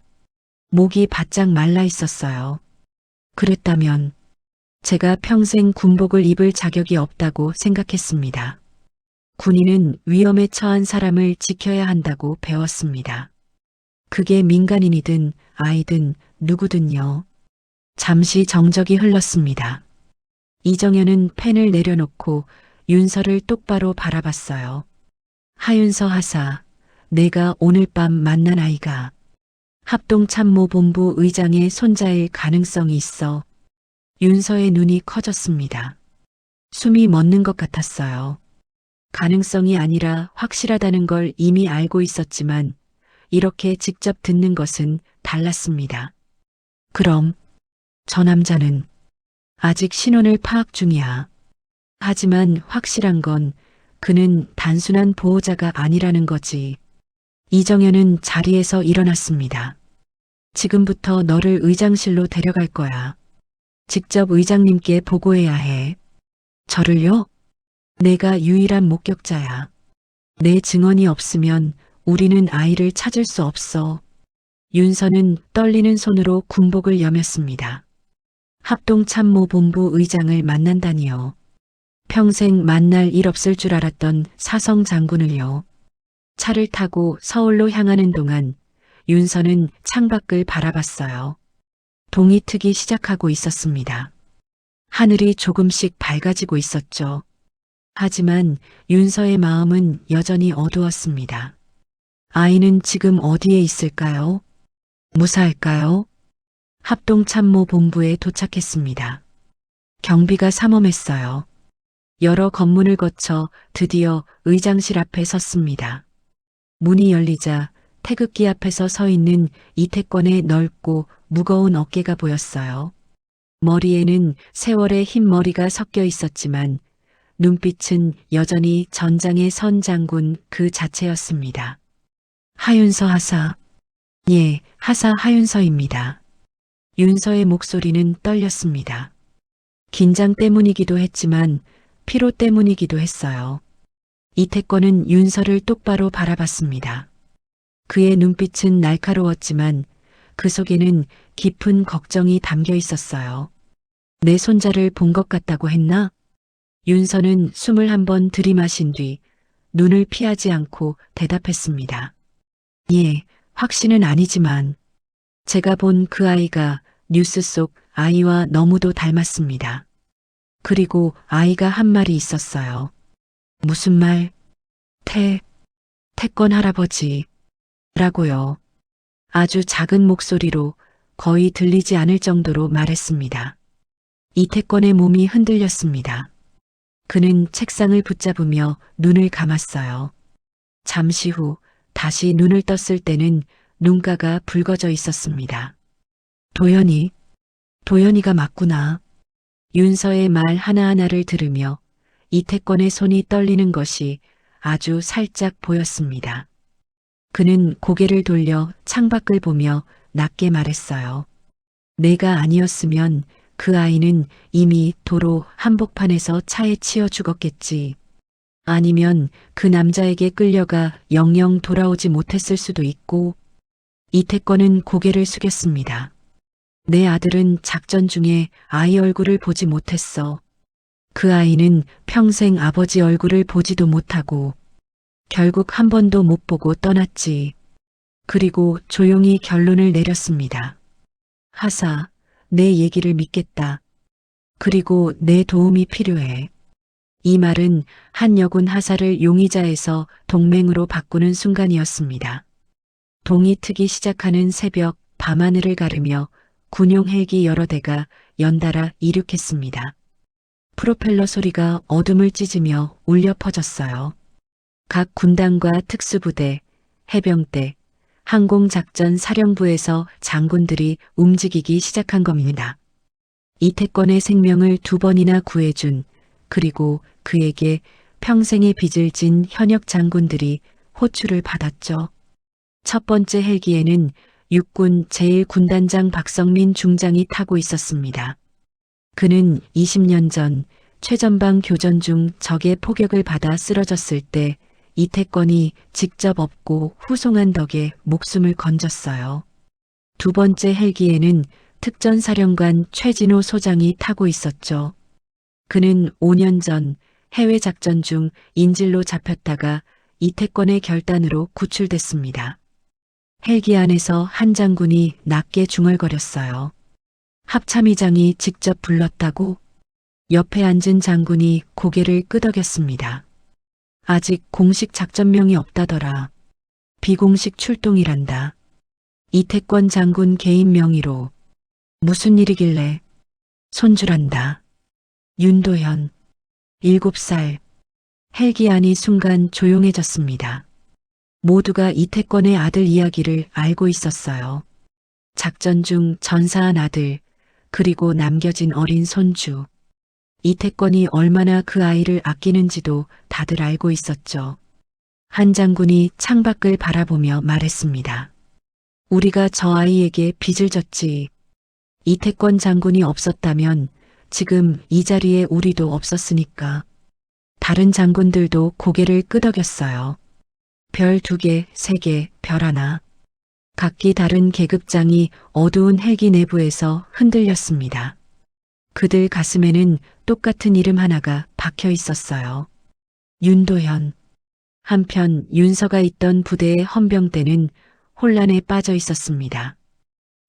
목이 바짝 말라 있었어요. 그랬다면 제가 평생 군복을 입을 자격이 없다고 생각했습니다. 군인은 위험에 처한 사람을 지켜야 한다고 배웠습니다. 그게 민간인이든 아이든 누구든요. 잠시 정적이 흘렀습니다. 이정현은 펜을 내려놓고 윤서를 똑바로 바라봤어요. 하윤서 하사, 내가 오늘 밤 만난 아이가 합동참모본부 의장의 손자일 가능성이 있어. 윤서의 눈이 커졌습니다. 숨이 멎는 것 같았어요. 가능성이 아니라 확실하다는 걸 이미 알고 있었지만 이렇게 직접 듣는 것은 달랐습니다. 그럼 저 남자는 아직 신원을 파악 중이야. 하지만 확실한 건 그는 단순한 보호자가 아니라는 거지. 이정현은 자리에서 일어났습니다. 지금부터 너를 의장실로 데려갈 거야. 직접 의장님께 보고해야 해. 저를요? 내가 유일한 목격자야. 내 증언이 없으면 우리는 아이를 찾을 수 없어. 윤서는 떨리는 손으로 군복을 여몄습니다. 합동참모본부 의장을 만난다니요. 평생 만날 일 없을 줄 알았던 사성 장군을요. 차를 타고 서울로 향하는 동안 윤서는 창밖을 바라봤어요. 동이 트기 시작하고 있었습니다. 하늘이 조금씩 밝아지고 있었죠. 하지만 윤서의 마음은 여전히 어두웠습니다. 아이는 지금 어디에 있을까요? 무사할까요? 합동참모본부에 도착했습니다. 경비가 삼엄했어요. 여러 검문을 거쳐 드디어 의장실 앞에 섰습니다. 문이 열리자 태극기 앞에서 서 있는 이태권의 넓고 무거운 어깨가 보였어요. 머리에는 세월의 흰 머리가 섞여 있었지만 눈빛은 여전히 전장의 선 장군 그 자체였습니다. 하윤서 하사. 예, 하사 하윤서입니다. 윤서의 목소리는 떨렸습니다. 긴장 때문이기도 했지만 피로 때문이기도 했어요. 이태권은 윤서를 똑바로 바라봤습니다. 그의 눈빛은 날카로웠지만 그 속에는 깊은 걱정이 담겨 있었어요. 내 손자를 본 것 같다고 했나? 윤서는 숨을 한번 들이마신 뒤 눈을 피하지 않고 대답했습니다. 예, 확신은 아니지만 제가 본 그 아이가 뉴스 속 아이와 너무도 닮았습니다. 그리고 아이가 한 말이 있었어요. 무슨 말? 태권 할아버지. 라고요. 아주 작은 목소리로 거의 들리지 않을 정도로 말했습니다. 이태권의 몸이 흔들렸습니다. 그는 책상을 붙잡으며 눈을 감았어요. 잠시 후 다시 눈을 떴을 때는 눈가가 붉어져 있었습니다. 도연이가 맞구나. 윤서의 말 하나하나를 들으며 이태권의 손이 떨리는 것이 아주 살짝 보였습니다. 그는 고개를 돌려 창밖을 보며 낮게 말했어요. 내가 아니었으면 그 아이는 이미 도로 한복판에서 차에 치여 죽었겠지. 아니면 그 남자에게 끌려가 영영 돌아오지 못했을 수도 있고. 이태권은 고개를 숙였습니다. 내 아들은 작전 중에 아이 얼굴을 보지 못했어. 그 아이는 평생 아버지 얼굴을 보지도 못하고 결국 한 번도 못 보고 떠났지. 그리고 조용히 결론을 내렸습니다. 하사, 내 얘기를 믿겠다. 그리고 내 도움이 필요해. 이 말은 한여군 하사를 용의자에서 동맹으로 바꾸는 순간이었습니다. 동이 트기 시작하는 새벽 밤하늘을 가르며 군용 헬기 여러 대가 연달아 이륙했습니다. 프로펠러 소리가 어둠을 찢으며 울려 퍼졌어요. 각 군단과 특수부대, 해병대, 항공작전 사령부에서 장군들이 움직이기 시작한 겁니다. 이태권의 생명을 2번이나 구해준, 그리고 그에게 평생의 빚을 진 현역 장군들이 호출을 받았죠. 첫 번째 헬기에는 육군 제1군단장 박성민 중장이 타고 있었습니다. 그는 20년 전 최전방 교전 중 적의 포격을 받아 쓰러졌을 때 이태권이 직접 업고 후송한 덕에 목숨을 건졌어요. 두 번째 헬기에는 특전사령관 최진호 소장이 타고 있었죠. 그는 5년 전 해외 작전 중 인질로 잡혔다가 이태권의 결단으로 구출됐습니다. 헬기 안에서 한 장군이 낮게 중얼거렸어요. 합참의장이 직접 불렀다고? 옆에 앉은 장군이 고개를 끄덕였습니다. 아직 공식 작전명이 없다더라. 비공식 출동이란다. 이태권 장군 개인 명의로. 무슨 일이길래? 손주란다. 윤도현. 7살. 헬기 안이 순간 조용해졌습니다. 모두가 이태권의 아들 이야기를 알고 있었어요. 작전 중 전사한 아들, 그리고 남겨진 어린 손주. 이태권이 얼마나 그 아이를 아끼는지도 다들 알고 있었죠. 한 장군이 창밖을 바라보며 말했습니다. 우리가 저 아이에게 빚을 졌지. 이태권 장군이 없었다면 지금 이 자리에 우리도 없었으니까. 다른 장군들도 고개를 끄덕였어요. 별 2개, 3개, 별 하나. 각기 다른 계급장이 어두운 헬기 내부에서 흔들렸습니다. 그들 가슴에는 똑같은 이름 하나가 박혀 있었어요. 윤도현. 한편 윤서가 있던 부대의 헌병대는 혼란에 빠져 있었습니다.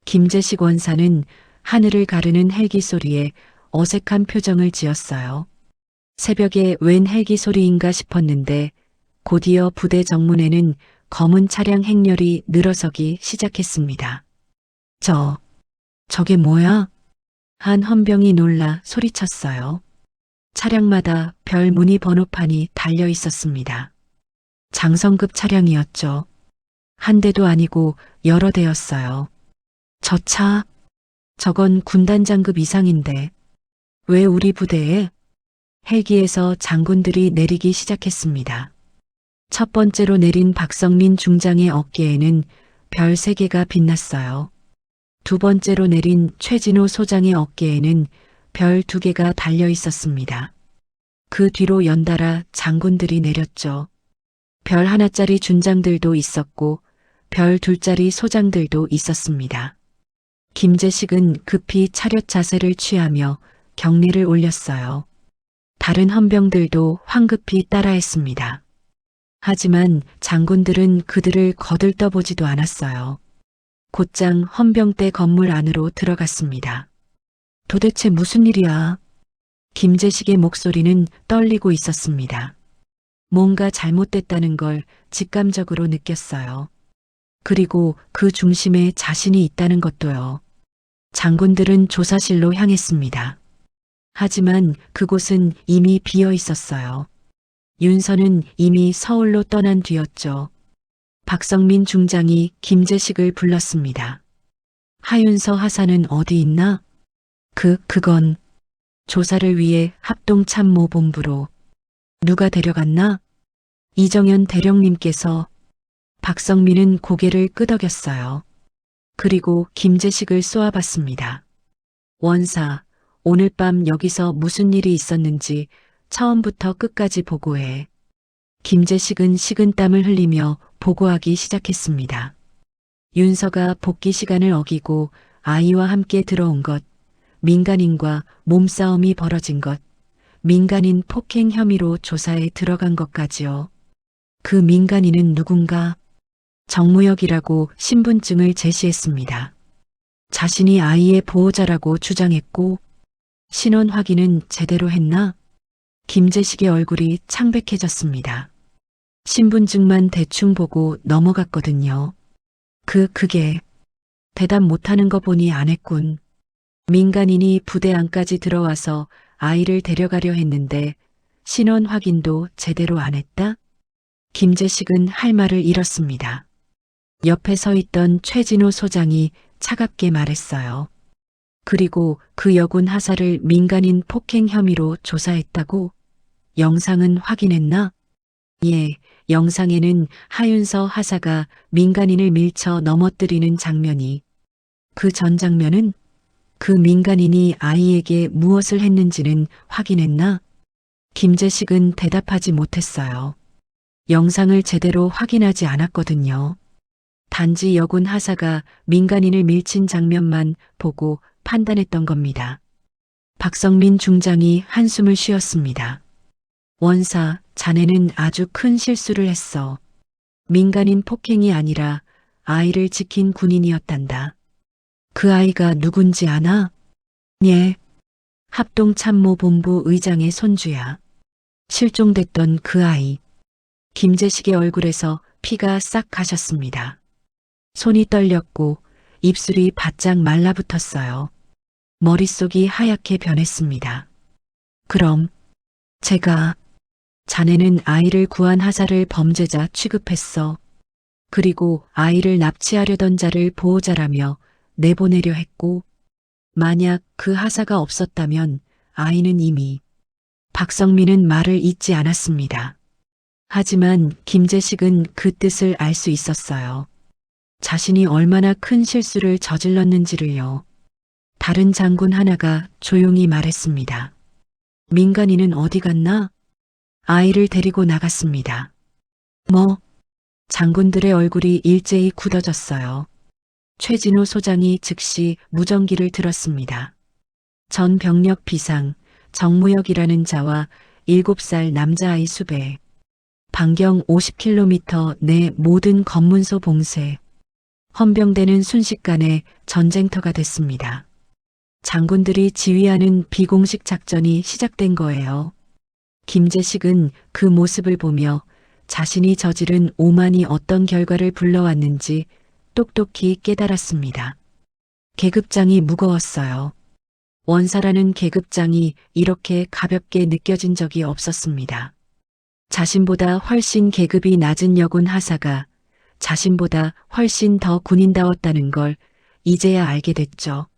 김재식 원사는 하늘을 가르는 헬기 소리에 어색한 표정을 지었어요. 새벽에 웬 헬기 소리인가 싶었는데 곧이어 부대 정문에는 검은 차량 행렬이 늘어서기 시작했습니다. 저게 뭐야? 한 헌병이 놀라 소리쳤어요. 차량마다 별 무늬 번호판이 달려 있었습니다. 장성급 차량이었죠. 한 대도 아니고 여러 대였어요. 저 차, 저건 군단장급 이상인데 왜 우리 부대에? 헬기에서 장군들이 내리기 시작했습니다. 첫 번째로 내린 박성민 중장의 어깨에는 별 3개가 빛났어요. 두 번째로 내린 최진호 소장의 어깨에는 별 2개가 달려 있었습니다. 그 뒤로 연달아 장군들이 내렸죠. 별 하나짜리 준장들도 있었고 별 2짜리 소장들도 있었습니다. 김재식은 급히 차렷 자세를 취하며 경례를 올렸어요. 다른 헌병들도 황급히 따라했습니다. 하지만 장군들은 그들을 거들떠보지도 않았어요. 곧장 헌병대 건물 안으로 들어갔습니다. 도대체 무슨 일이야? 김재식의 목소리는 떨리고 있었습니다. 뭔가 잘못됐다는 걸 직감적으로 느꼈어요. 그리고 그 중심에 자신이 있다는 것도요. 장군들은 조사실로 향했습니다. 하지만 그곳은 이미 비어 있었어요. 윤서는 이미 서울로 떠난 뒤였죠. 박성민 중장이 김재식을 불렀습니다. 하윤서 하사는 어디 있나? 그건 조사를 위해 합동참모본부로. 누가 데려갔나? 이정현 대령님께서. 박성민은 고개를 끄덕였어요. 그리고 김재식을 쏘아봤습니다. 원사, 오늘 밤 여기서 무슨 일이 있었는지 처음부터 끝까지 보고해. 김재식은 식은땀을 흘리며 보고하기 시작했습니다. 윤서가 복귀 시간을 어기고 아이와 함께 들어온 것, 민간인과 몸싸움이 벌어진 것, 민간인 폭행 혐의로 조사에 들어간 것까지요. 그 민간인은 누군가? 정무혁이라고 신분증을 제시했습니다. 자신이 아이의 보호자라고 주장했고 신원 확인은 제대로 했나? 김재식의 얼굴이 창백해졌습니다. 신분증만 대충 보고 넘어갔거든요. 그게 대답 못하는 거 보니 안 했군. 민간인이 부대 안까지 들어와서 아이를 데려가려 했는데 신원 확인도 제대로 안 했다? 김재식은 할 말을 잃었습니다. 옆에 서 있던 최진호 소장이 차갑게 말했어요. 그리고 그 여군 하사를 민간인 폭행 혐의로 조사했다고? 영상은 확인했나? 예, 영상에는 하윤서 하사가 민간인을 밀쳐 넘어뜨리는 장면이. 그 전 장면은? 그 민간인이 아이에게 무엇을 했는지는 확인했나? 김재식은 대답하지 못했어요. 영상을 제대로 확인하지 않았거든요. 단지 여군 하사가 민간인을 밀친 장면만 보고 판단했던 겁니다. 박성민 중장이 한숨을 쉬었습니다. 원사, 자네는 아주 큰 실수를 했어. 민간인 폭행이 아니라 아이를 지킨 군인이었단다. 그 아이가 누군지 아나? 예. 합동참모본부 의장의 손주야. 실종됐던 그 아이. 김재식의 얼굴에서 피가 싹 가셨습니다. 손이 떨렸고 입술이 바짝 말라붙었어요. 머릿속이 하얗게 변했습니다. 그럼 자네는 아이를 구한 하사를 범죄자 취급했어. 그리고 아이를 납치하려던 자를 보호자라며 내보내려 했고 만약 그 하사가 없었다면 아이는 이미. 박성민은 말을 잇지 않았습니다. 하지만 김재식은 그 뜻을 알 수 있었어요. 자신이 얼마나 큰 실수를 저질렀는지를요. 다른 장군 하나가 조용히 말했습니다. 민간인은 어디 갔나? 아이를 데리고 나갔습니다. 뭐? 장군들의 얼굴이 일제히 굳어졌어요. 최진호 소장이 즉시 무전기를 들었습니다. 전 병력 비상, 정무혁이라는 자와 7살 남자아이 수배, 반경 50km 내 모든 검문소 봉쇄, 헌병대는 순식간에 전쟁터가 됐습니다. 장군들이 지휘하는 비공식 작전이 시작된 거예요. 김재식은 그 모습을 보며 자신이 저지른 오만이 어떤 결과를 불러왔는지 똑똑히 깨달았습니다. 계급장이 무거웠어요. 원사라는 계급장이 이렇게 가볍게 느껴진 적이 없었습니다. 자신보다 훨씬 계급이 낮은 여군 하사가 자신보다 훨씬 더 군인다웠다는 걸 이제야 알게 됐죠.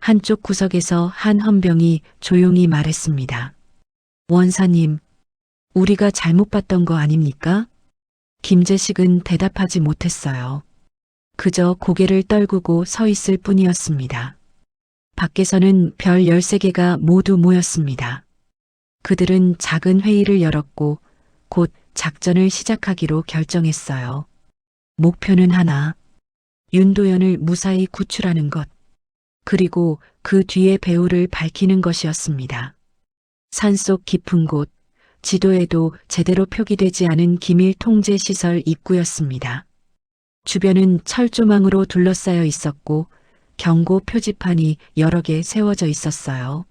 한쪽 구석에서 한 헌병이 조용히 말했습니다. 원사님, 우리가 잘못 봤던 거 아닙니까? 김재식은 대답하지 못했어요. 그저 고개를 떨구고 서 있을 뿐이었습니다. 밖에서는 별 13개가 모두 모였습니다. 그들은 작은 회의를 열었고 곧 작전을 시작하기로 결정했어요. 목표는 하나, 윤도현을 무사히 구출하는 것, 그리고 그 뒤의 배후를 밝히는 것이었습니다. 산속 깊은 곳, 지도에도 제대로 표기되지 않은 기밀 통제 시설 입구였습니다. 주변은 철조망으로 둘러싸여 있었고 경고 표지판이 여러 개 세워져 있었어요.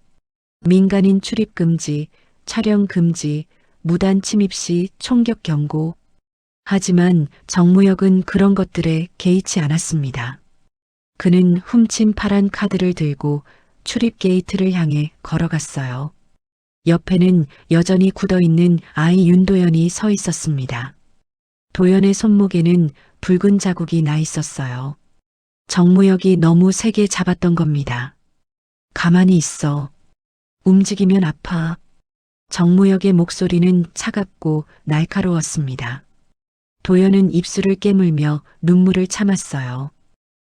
민간인 출입 금지, 촬영 금지, 무단 침입 시 총격 경고. 하지만 정무혁은 그런 것들에 개의치 않았습니다. 그는 훔친 파란 카드를 들고 출입 게이트를 향해 걸어갔어요. 옆에는 여전히 굳어있는 아이 윤도현이 서 있었습니다. 도연의 손목에는 붉은 자국이 나 있었어요. 정무혁이 너무 세게 잡았던 겁니다. 가만히 있어. 움직이면 아파. 정무혁의 목소리는 차갑고 날카로웠습니다. 도연은 입술을 깨물며 눈물을 참았어요.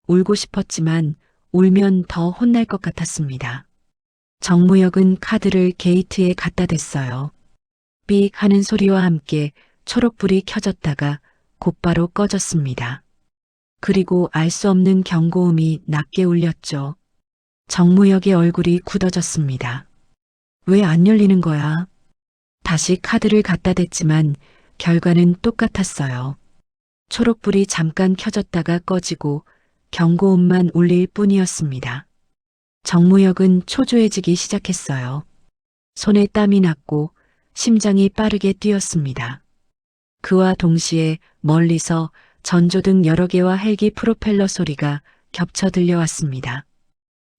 울고 싶었지만 울면 더 혼날 것 같았습니다. 정무혁은 카드를 게이트에 갖다 댔어요. 삑 하는 소리와 함께 초록불이 켜졌다가 곧바로 꺼졌습니다. 그리고 알 수 없는 경고음이 낮게 울렸죠. 정무혁의 얼굴이 굳어졌습니다. 왜 안 열리는 거야? 다시 카드를 갖다 댔지만 결과는 똑같았어요. 초록불이 잠깐 켜졌다가 꺼지고 경고음만 울릴 뿐이었습니다. 정무혁은 초조해지기 시작했어요. 손에 땀이 났고 심장이 빠르게 뛰었습니다. 그와 동시에 멀리서 전조등 여러 개와 헬기 프로펠러 소리가 겹쳐 들려왔습니다.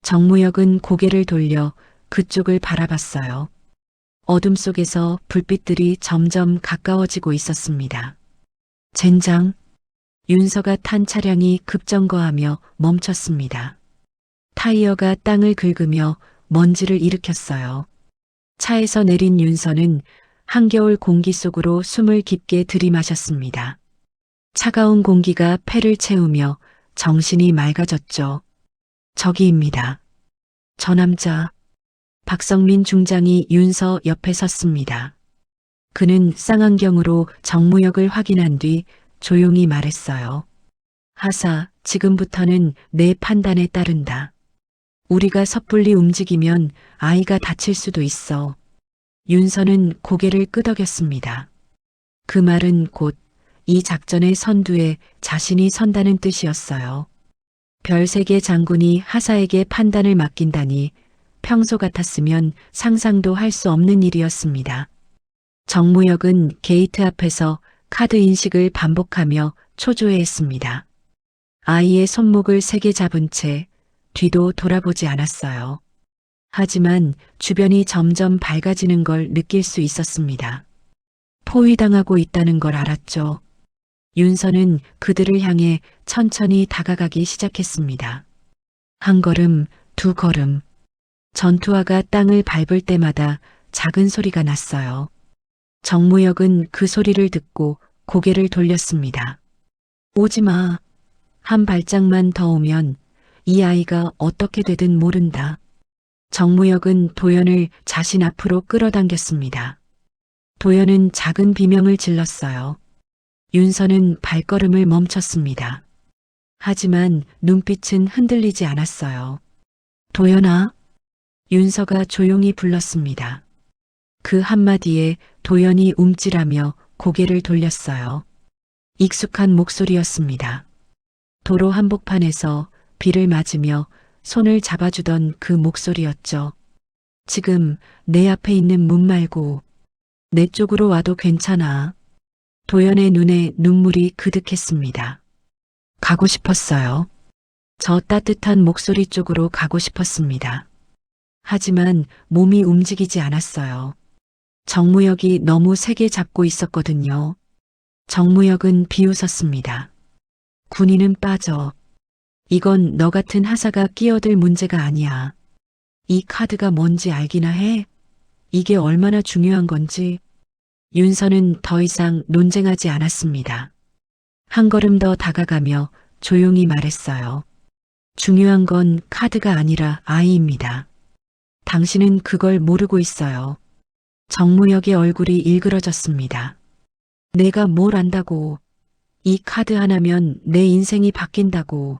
정무혁은 고개를 돌려 그쪽을 바라봤어요. 어둠 속에서 불빛들이 점점 가까워지고 있었습니다. 젠장, 윤서가 탄 차량이 급정거하며 멈췄습니다. 타이어가 땅을 긁으며 먼지를 일으켰어요. 차에서 내린 윤서는 한겨울 공기 속으로 숨을 깊게 들이마셨습니다. 차가운 공기가 폐를 채우며 정신이 맑아졌죠. 저기입니다. 저 남자. 박성민 중장이 윤서 옆에 섰습니다. 그는 쌍안경으로 정무혁을 확인한 뒤 조용히 말했어요. 하사, 지금부터는 내 판단에 따른다. 우리가 섣불리 움직이면 아이가 다칠 수도 있어. 윤서는 고개를 끄덕였습니다. 그 말은 곧 이 작전의 선두에 자신이 선다는 뜻이었어요. 별세계 장군이 하사에게 판단을 맡긴다니 평소 같았으면 상상도 할 수 없는 일이었습니다. 정무혁은 게이트 앞에서 카드 인식을 반복하며 초조해했습니다. 아이의 손목을 세게 잡은 채 뒤도 돌아보지 않았어요. 하지만 주변이 점점 밝아지는 걸 느낄 수 있었습니다. 포위당하고 있다는 걸 알았죠. 윤서는 그들을 향해 천천히 다가가기 시작했습니다. 한 걸음, 두 걸음. 전투화가 땅을 밟을 때마다 작은 소리가 났어요. 정무역은 그 소리를 듣고 고개를 돌렸습니다. 오지 마. 한 발짝만 더 오면 이 아이가 어떻게 되든 모른다. 정무역은 도연을 자신 앞으로 끌어당겼습니다. 도연은 작은 비명을 질렀어요. 윤서는 발걸음을 멈췄습니다. 하지만 눈빛은 흔들리지 않았어요. 도연아. 윤서가 조용히 불렀습니다. 그 한마디에 도연이 움찔하며 고개를 돌렸어요. 익숙한 목소리였습니다. 도로 한복판에서 비를 맞으며 손을 잡아주던 그 목소리였죠. 지금 내 앞에 있는 문 말고 내 쪽으로 와도 괜찮아. 도연의 눈에 눈물이 그득했습니다. 가고 싶었어요. 저 따뜻한 목소리 쪽으로 가고 싶었습니다. 하지만 몸이 움직이지 않았어요. 정무역이 너무 세게 잡고 있었거든요. 정무역은 비웃었습니다. 군인은 빠져. 이건 너 같은 하사가 끼어들 문제가 아니야. 이 카드가 뭔지 알기나 해? 이게 얼마나 중요한 건지. 윤서는 더 이상 논쟁하지 않았습니다. 한 걸음 더 다가가며 조용히 말했어요. 중요한 건 카드가 아니라 아이입니다. 당신은 그걸 모르고 있어요. 정무역의 얼굴이 일그러졌습니다. 내가 뭘 안다고. 이 카드 하나면 내 인생이 바뀐다고.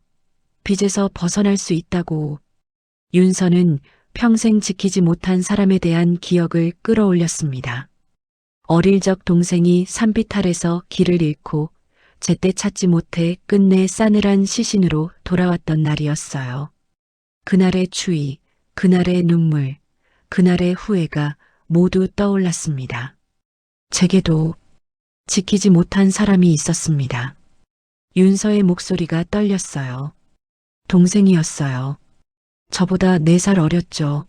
빚에서 벗어날 수 있다고. 윤서는 평생 지키지 못한 사람에 대한 기억을 끌어올렸습니다. 어릴 적 동생이 산비탈에서 길을 잃고 제때 찾지 못해 끝내 싸늘한 시신으로 돌아왔던 날이었어요. 그날의 추위, 그날의 눈물, 그날의 후회가 모두 떠올랐습니다. 제게도 지키지 못한 사람이 있었습니다. 윤서의 목소리가 떨렸어요. 동생이었어요. 저보다 4살 어렸죠.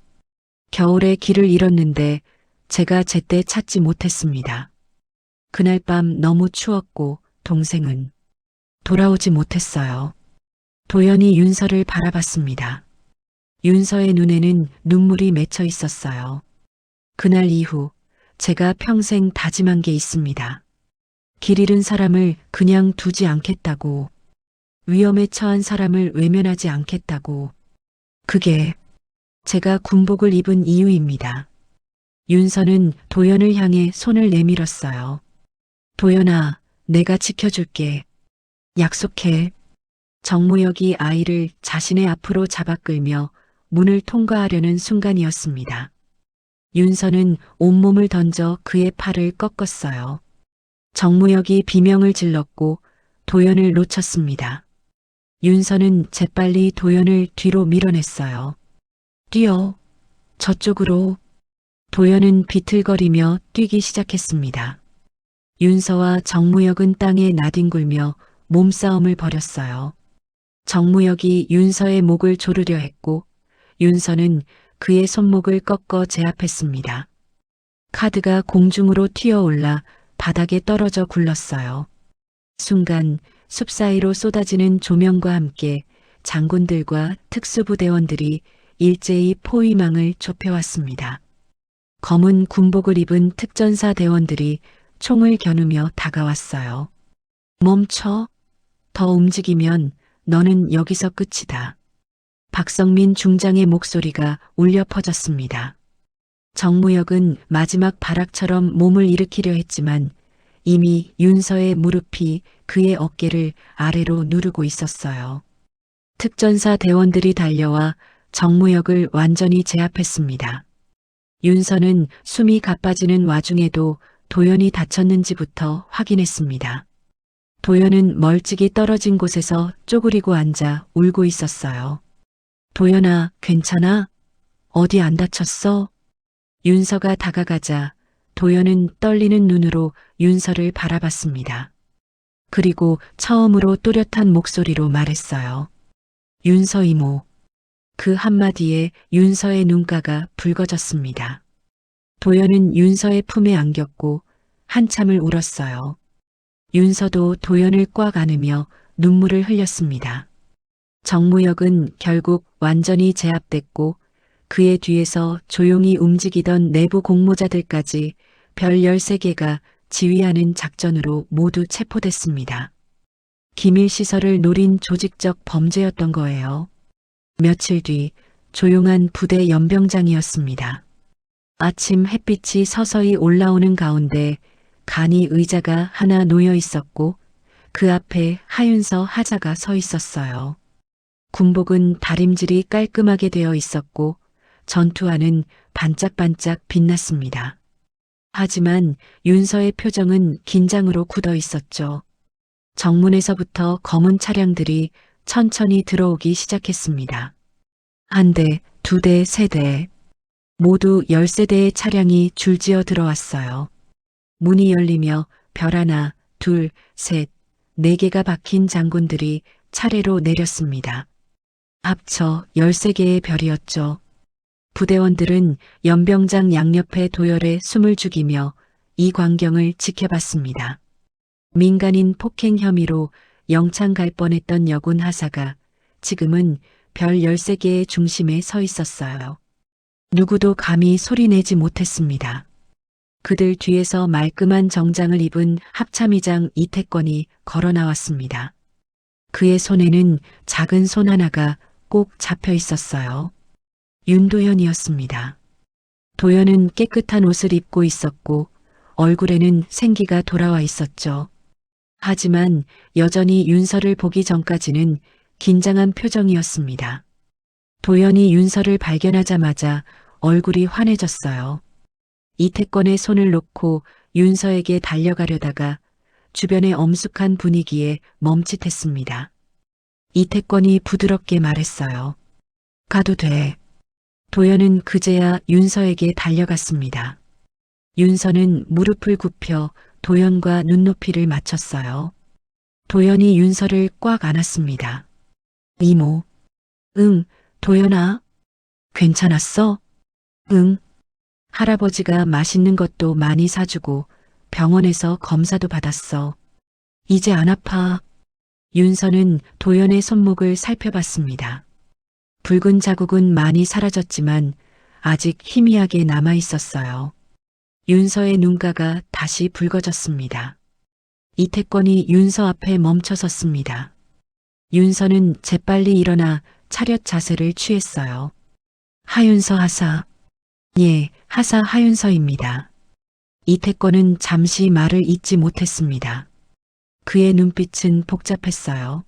겨울에 길을 잃었는데 제가 제때 찾지 못했습니다. 그날 밤 너무 추웠고 동생은 돌아오지 못했어요. 도연이 윤서를 바라봤습니다. 윤서의 눈에는 눈물이 맺혀 있었어요. 그날 이후 제가 평생 다짐한 게 있습니다. 길 잃은 사람을 그냥 두지 않겠다고. 위험에 처한 사람을 외면하지 않겠다고. 그게 제가 군복을 입은 이유입니다. 윤서는 도연을 향해 손을 내밀었어요. 도연아, 내가 지켜줄게. 약속해. 정무역이 아이를 자신의 앞으로 잡아 끌며 문을 통과하려는 순간이었습니다. 윤서는 온몸을 던져 그의 팔을 꺾었어요. 정무역이 비명을 질렀고 도연을 놓쳤습니다. 윤서는 재빨리 도연을 뒤로 밀어냈어요. 뛰어. 저쪽으로. 도연은 비틀거리며 뛰기 시작했습니다. 윤서와 정무역은 땅에 나뒹굴며 몸싸움을 벌였어요. 정무역이 윤서의 목을 조르려 했고 윤서는 그의 손목을 꺾어 제압했습니다. 카드가 공중으로 튀어올라 바닥에 떨어져 굴렀어요. 순간 숲 사이로 쏟아지는 조명과 함께 장군들과 특수부대원들이 일제히 포위망을 좁혀왔습니다. 검은 군복을 입은 특전사 대원들이 총을 겨누며 다가왔어요. 멈춰. 더 움직이면 너는 여기서 끝이다. 박성민 중장의 목소리가 울려 퍼졌습니다. 정무역은 마지막 발악처럼 몸을 일으키려 했지만 이미 윤서의 무릎이 그의 어깨를 아래로 누르고 있었어요. 특전사 대원들이 달려와 정무역을 완전히 제압했습니다. 윤서는 숨이 가빠지는 와중에도 도연이 다쳤는지부터 확인했습니다. 도연은 멀찍이 떨어진 곳에서 쪼그리고 앉아 울고 있었어요. 도연아, 괜찮아? 어디 안 다쳤어? 윤서가 다가가자 도연은 떨리는 눈으로 윤서를 바라봤습니다. 그리고 처음으로 또렷한 목소리로 말했어요. 윤서 이모. 그 한마디에 윤서의 눈가가 붉어졌습니다. 도연은 윤서의 품에 안겼고 한참을 울었어요. 윤서도 도연을 꽉 안으며 눈물을 흘렸습니다. 정무역은 결국 완전히 제압됐고 그의 뒤에서 조용히 움직이던 내부 공모자들까지 별 13개가 지휘하는 작전으로 모두 체포됐습니다. 기밀시설을 노린 조직적 범죄였던 거예요. 며칠 뒤 조용한 부대 연병장이었습니다. 아침 햇빛이 서서히 올라오는 가운데 간이 의자가 하나 놓여 있었고 그 앞에 하윤서 하자가 서 있었어요. 군복은 다림질이 깔끔하게 되어 있었고 전투화는 반짝반짝 빛났습니다. 하지만 윤서의 표정은 긴장으로 굳어 있었죠. 정문에서부터 검은 차량들이 천천히 들어오기 시작했습니다. 한 대, 두 대, 세 대. 모두 13대의 차량이 줄지어 들어왔어요. 문이 열리며 별 하나, 둘, 셋, 4개가 박힌 장군들이 차례로 내렸습니다. 합쳐 13개의 별이었죠. 부대원들은 연병장 양옆의 도열에 숨을 죽이며 이 광경을 지켜봤습니다. 민간인 폭행 혐의로 영창 갈 뻔했던 여군 하사가 지금은 별 13개의 중심에 서 있었어요. 누구도 감히 소리내지 못했습니다. 그들 뒤에서 말끔한 정장을 입은 합참의장 이태권이 걸어 나왔습니다. 그의 손에는 작은 손 하나가 꼭 잡혀 있었어요. 윤도현이었습니다. 도현은 깨끗한 옷을 입고 있었고 얼굴에는 생기가 돌아와 있었죠. 하지만 여전히 윤서를 보기 전까지는 긴장한 표정이었습니다. 도현이 윤서를 발견하자마자 얼굴이 환해졌어요. 이태권의 손을 놓고 윤서에게 달려가려다가 주변의 엄숙한 분위기에 멈칫했습니다. 이태권이 부드럽게 말했어요. 가도 돼. 도현은 그제야 윤서에게 달려갔습니다. 윤서는 무릎을 굽혀 도현과 눈높이를 맞췄어요. 도현이 윤서를 꽉 안았습니다. 이모. 응, 도현아. 괜찮았어? 응. 할아버지가 맛있는 것도 많이 사주고 병원에서 검사도 받았어. 이제 안 아파. 윤서는 도현의 손목을 살펴봤습니다. 붉은 자국은 많이 사라졌지만 아직 희미하게 남아 있었어요. 윤서의 눈가가 다시 붉어졌습니다. 이태권이 윤서 앞에 멈춰섰습니다. 윤서는 재빨리 일어나 차렷 자세를 취했어요. 하윤서 하사. 예, 하사 하윤서입니다. 이태권은 잠시 말을 잇지 못했습니다. 그의 눈빛은 복잡했어요.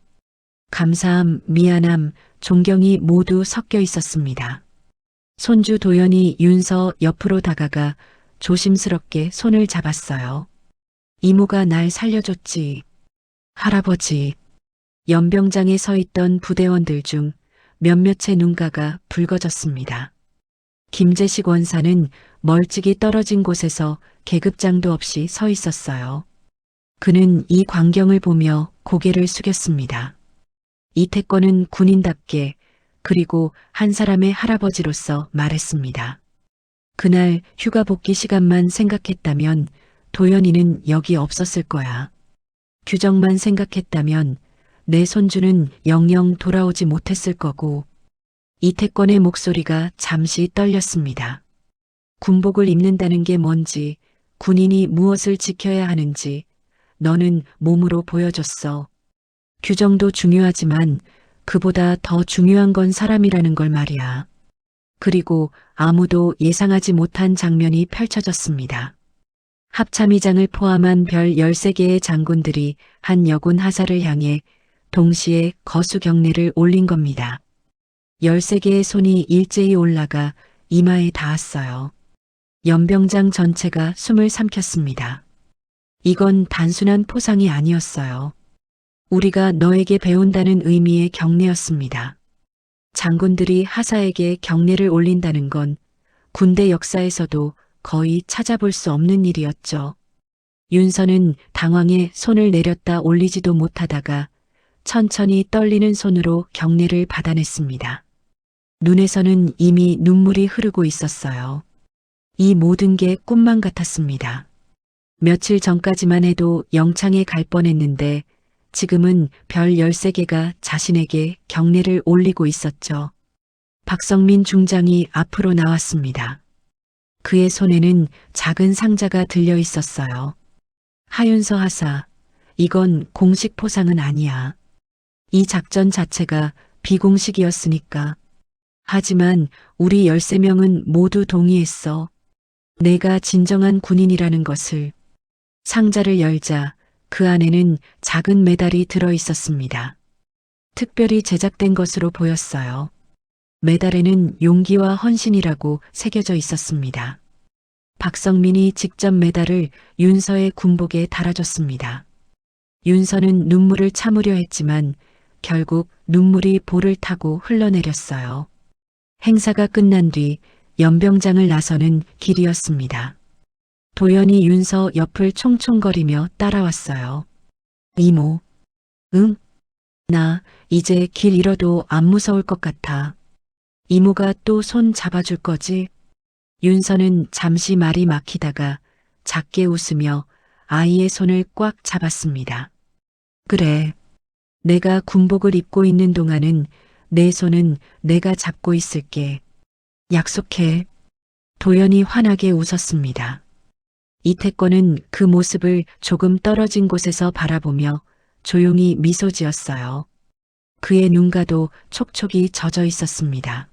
감사함, 미안함, 존경이 모두 섞여 있었습니다. 손주 도연이 윤서 옆으로 다가가 조심스럽게 손을 잡았어요. 이모가 날 살려줬지. 할아버지. 연병장에 서 있던 부대원들 중 몇몇의 눈가가 붉어졌습니다. 김재식 원사는 멀찍이 떨어진 곳에서 계급장도 없이 서 있었어요. 그는 이 광경을 보며 고개를 숙였습니다. 이태권은 군인답게 그리고 한 사람의 할아버지로서 말했습니다. 그날 휴가 복귀 시간만 생각했다면 도연이는 여기 없었을 거야. 규정만 생각했다면 내 손주는 영영 돌아오지 못했을 거고. 이태권의 목소리가 잠시 떨렸습니다. 군복을 입는다는 게 뭔지, 군인이 무엇을 지켜야 하는지 너는 몸으로 보여줬어. 규정도 중요하지만 그보다 더 중요한 건 사람이라는 걸 말이야. 그리고 아무도 예상하지 못한 장면이 펼쳐졌습니다. 합참의장을 포함한 별 13개의 장군들이 한 여군 하사를 향해 동시에 거수 경례를 올린 겁니다. 13개의 손이 일제히 올라가 이마에 닿았어요. 연병장 전체가 숨을 삼켰습니다. 이건 단순한 포상이 아니었어요. 우리가 너에게 배운다는 의미의 경례였습니다. 장군들이 하사에게 경례를 올린다는 건 군대 역사에서도 거의 찾아볼 수 없는 일이었죠. 윤서는 당황해 손을 내렸다 올리지도 못하다가 천천히 떨리는 손으로 경례를 받아냈습니다. 눈에서는 이미 눈물이 흐르고 있었어요. 이 모든 게 꿈만 같았습니다. 며칠 전까지만 해도 영창에 갈 뻔했는데 지금은 별 13개가 자신에게 경례를 올리고 있었죠. 박성민 중장이 앞으로 나왔습니다. 그의 손에는 작은 상자가 들려 있었어요. 하윤서 하사, 이건 공식 포상은 아니야. 이 작전 자체가 비공식이었으니까. 하지만 우리 13명은 모두 동의했어. 내가 진정한 군인이라는 것을. 상자를 열자 그 안에는 작은 메달이 들어 있었습니다. 특별히 제작된 것으로 보였어요. 메달에는 용기와 헌신이라고 새겨져 있었습니다. 박성민이 직접 메달을 윤서의 군복에 달아줬습니다. 윤서는 눈물을 참으려 했지만 결국 눈물이 볼을 타고 흘러내렸어요. 행사가 끝난 뒤 연병장을 나서는 길이었습니다. 도연이 윤서 옆을 총총거리며 따라왔어요. 이모. 응? 나 이제 길 잃어도 안 무서울 것 같아. 이모가 또 손 잡아줄 거지? 윤서는 잠시 말이 막히다가 작게 웃으며 아이의 손을 꽉 잡았습니다. 그래. 내가 군복을 입고 있는 동안은 내 손은 내가 잡고 있을게. 약속해. 도연이 환하게 웃었습니다. 이태권은 그 모습을 조금 떨어진 곳에서 바라보며 조용히 미소 지었어요. 그의 눈가도 촉촉이 젖어 있었습니다.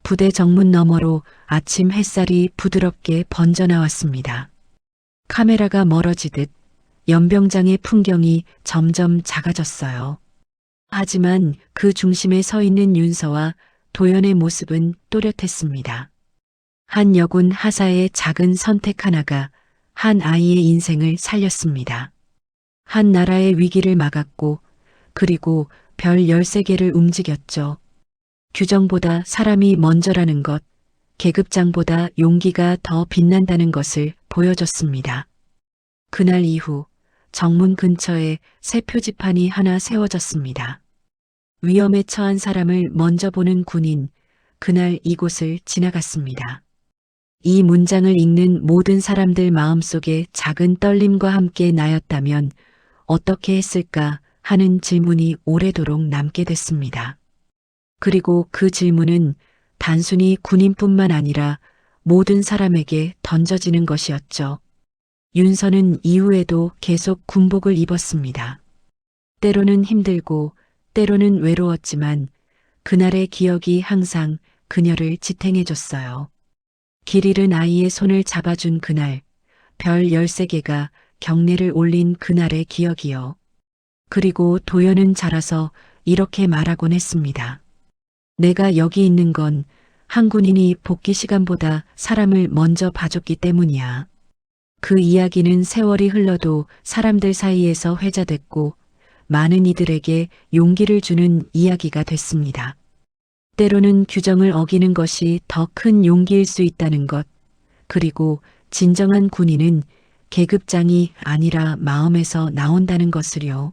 부대 정문 너머로 아침 햇살이 부드럽게 번져 나왔습니다. 카메라가 멀어지듯 연병장의 풍경이 점점 작아졌어요. 하지만 그 중심에 서 있는 윤서와 도연의 모습은 또렷했습니다. 한 여군 하사의 작은 선택 하나가 한 아이의 인생을 살렸습니다. 한 나라의 위기를 막았고 그리고 별 13개를 움직였죠. 규정보다 사람이 먼저라는 것, 계급장보다 용기가 더 빛난다는 것을 보여줬습니다. 그날 이후 정문 근처에 새 표지판이 하나 세워졌습니다. 위험에 처한 사람을 먼저 보는 군인, 그날 이곳을 지나갔습니다. 이 문장을 읽는 모든 사람들 마음속에 작은 떨림과 함께 나였다면 어떻게 했을까 하는 질문이 오래도록 남게 됐습니다. 그리고 그 질문은 단순히 군인뿐만 아니라 모든 사람에게 던져지는 것이었죠. 윤서는 이후에도 계속 군복을 입었습니다. 때로는 힘들고 때로는 외로웠지만 그날의 기억이 항상 그녀를 지탱해줬어요. 길 잃은 아이의 손을 잡아준 그날, 별 13개가 경례를 올린 그날의 기억이요. 그리고 도연은 자라서 이렇게 말하곤 했습니다. 내가 여기 있는 건 한 군인이 복귀 시간보다 사람을 먼저 봐줬기 때문이야. 그 이야기는 세월이 흘러도 사람들 사이에서 회자됐고 많은 이들에게 용기를 주는 이야기가 됐습니다. 때로는 규정을 어기는 것이 더 큰 용기일 수 있다는 것, 그리고 진정한 군인은 계급장이 아니라 마음에서 나온다는 것을요.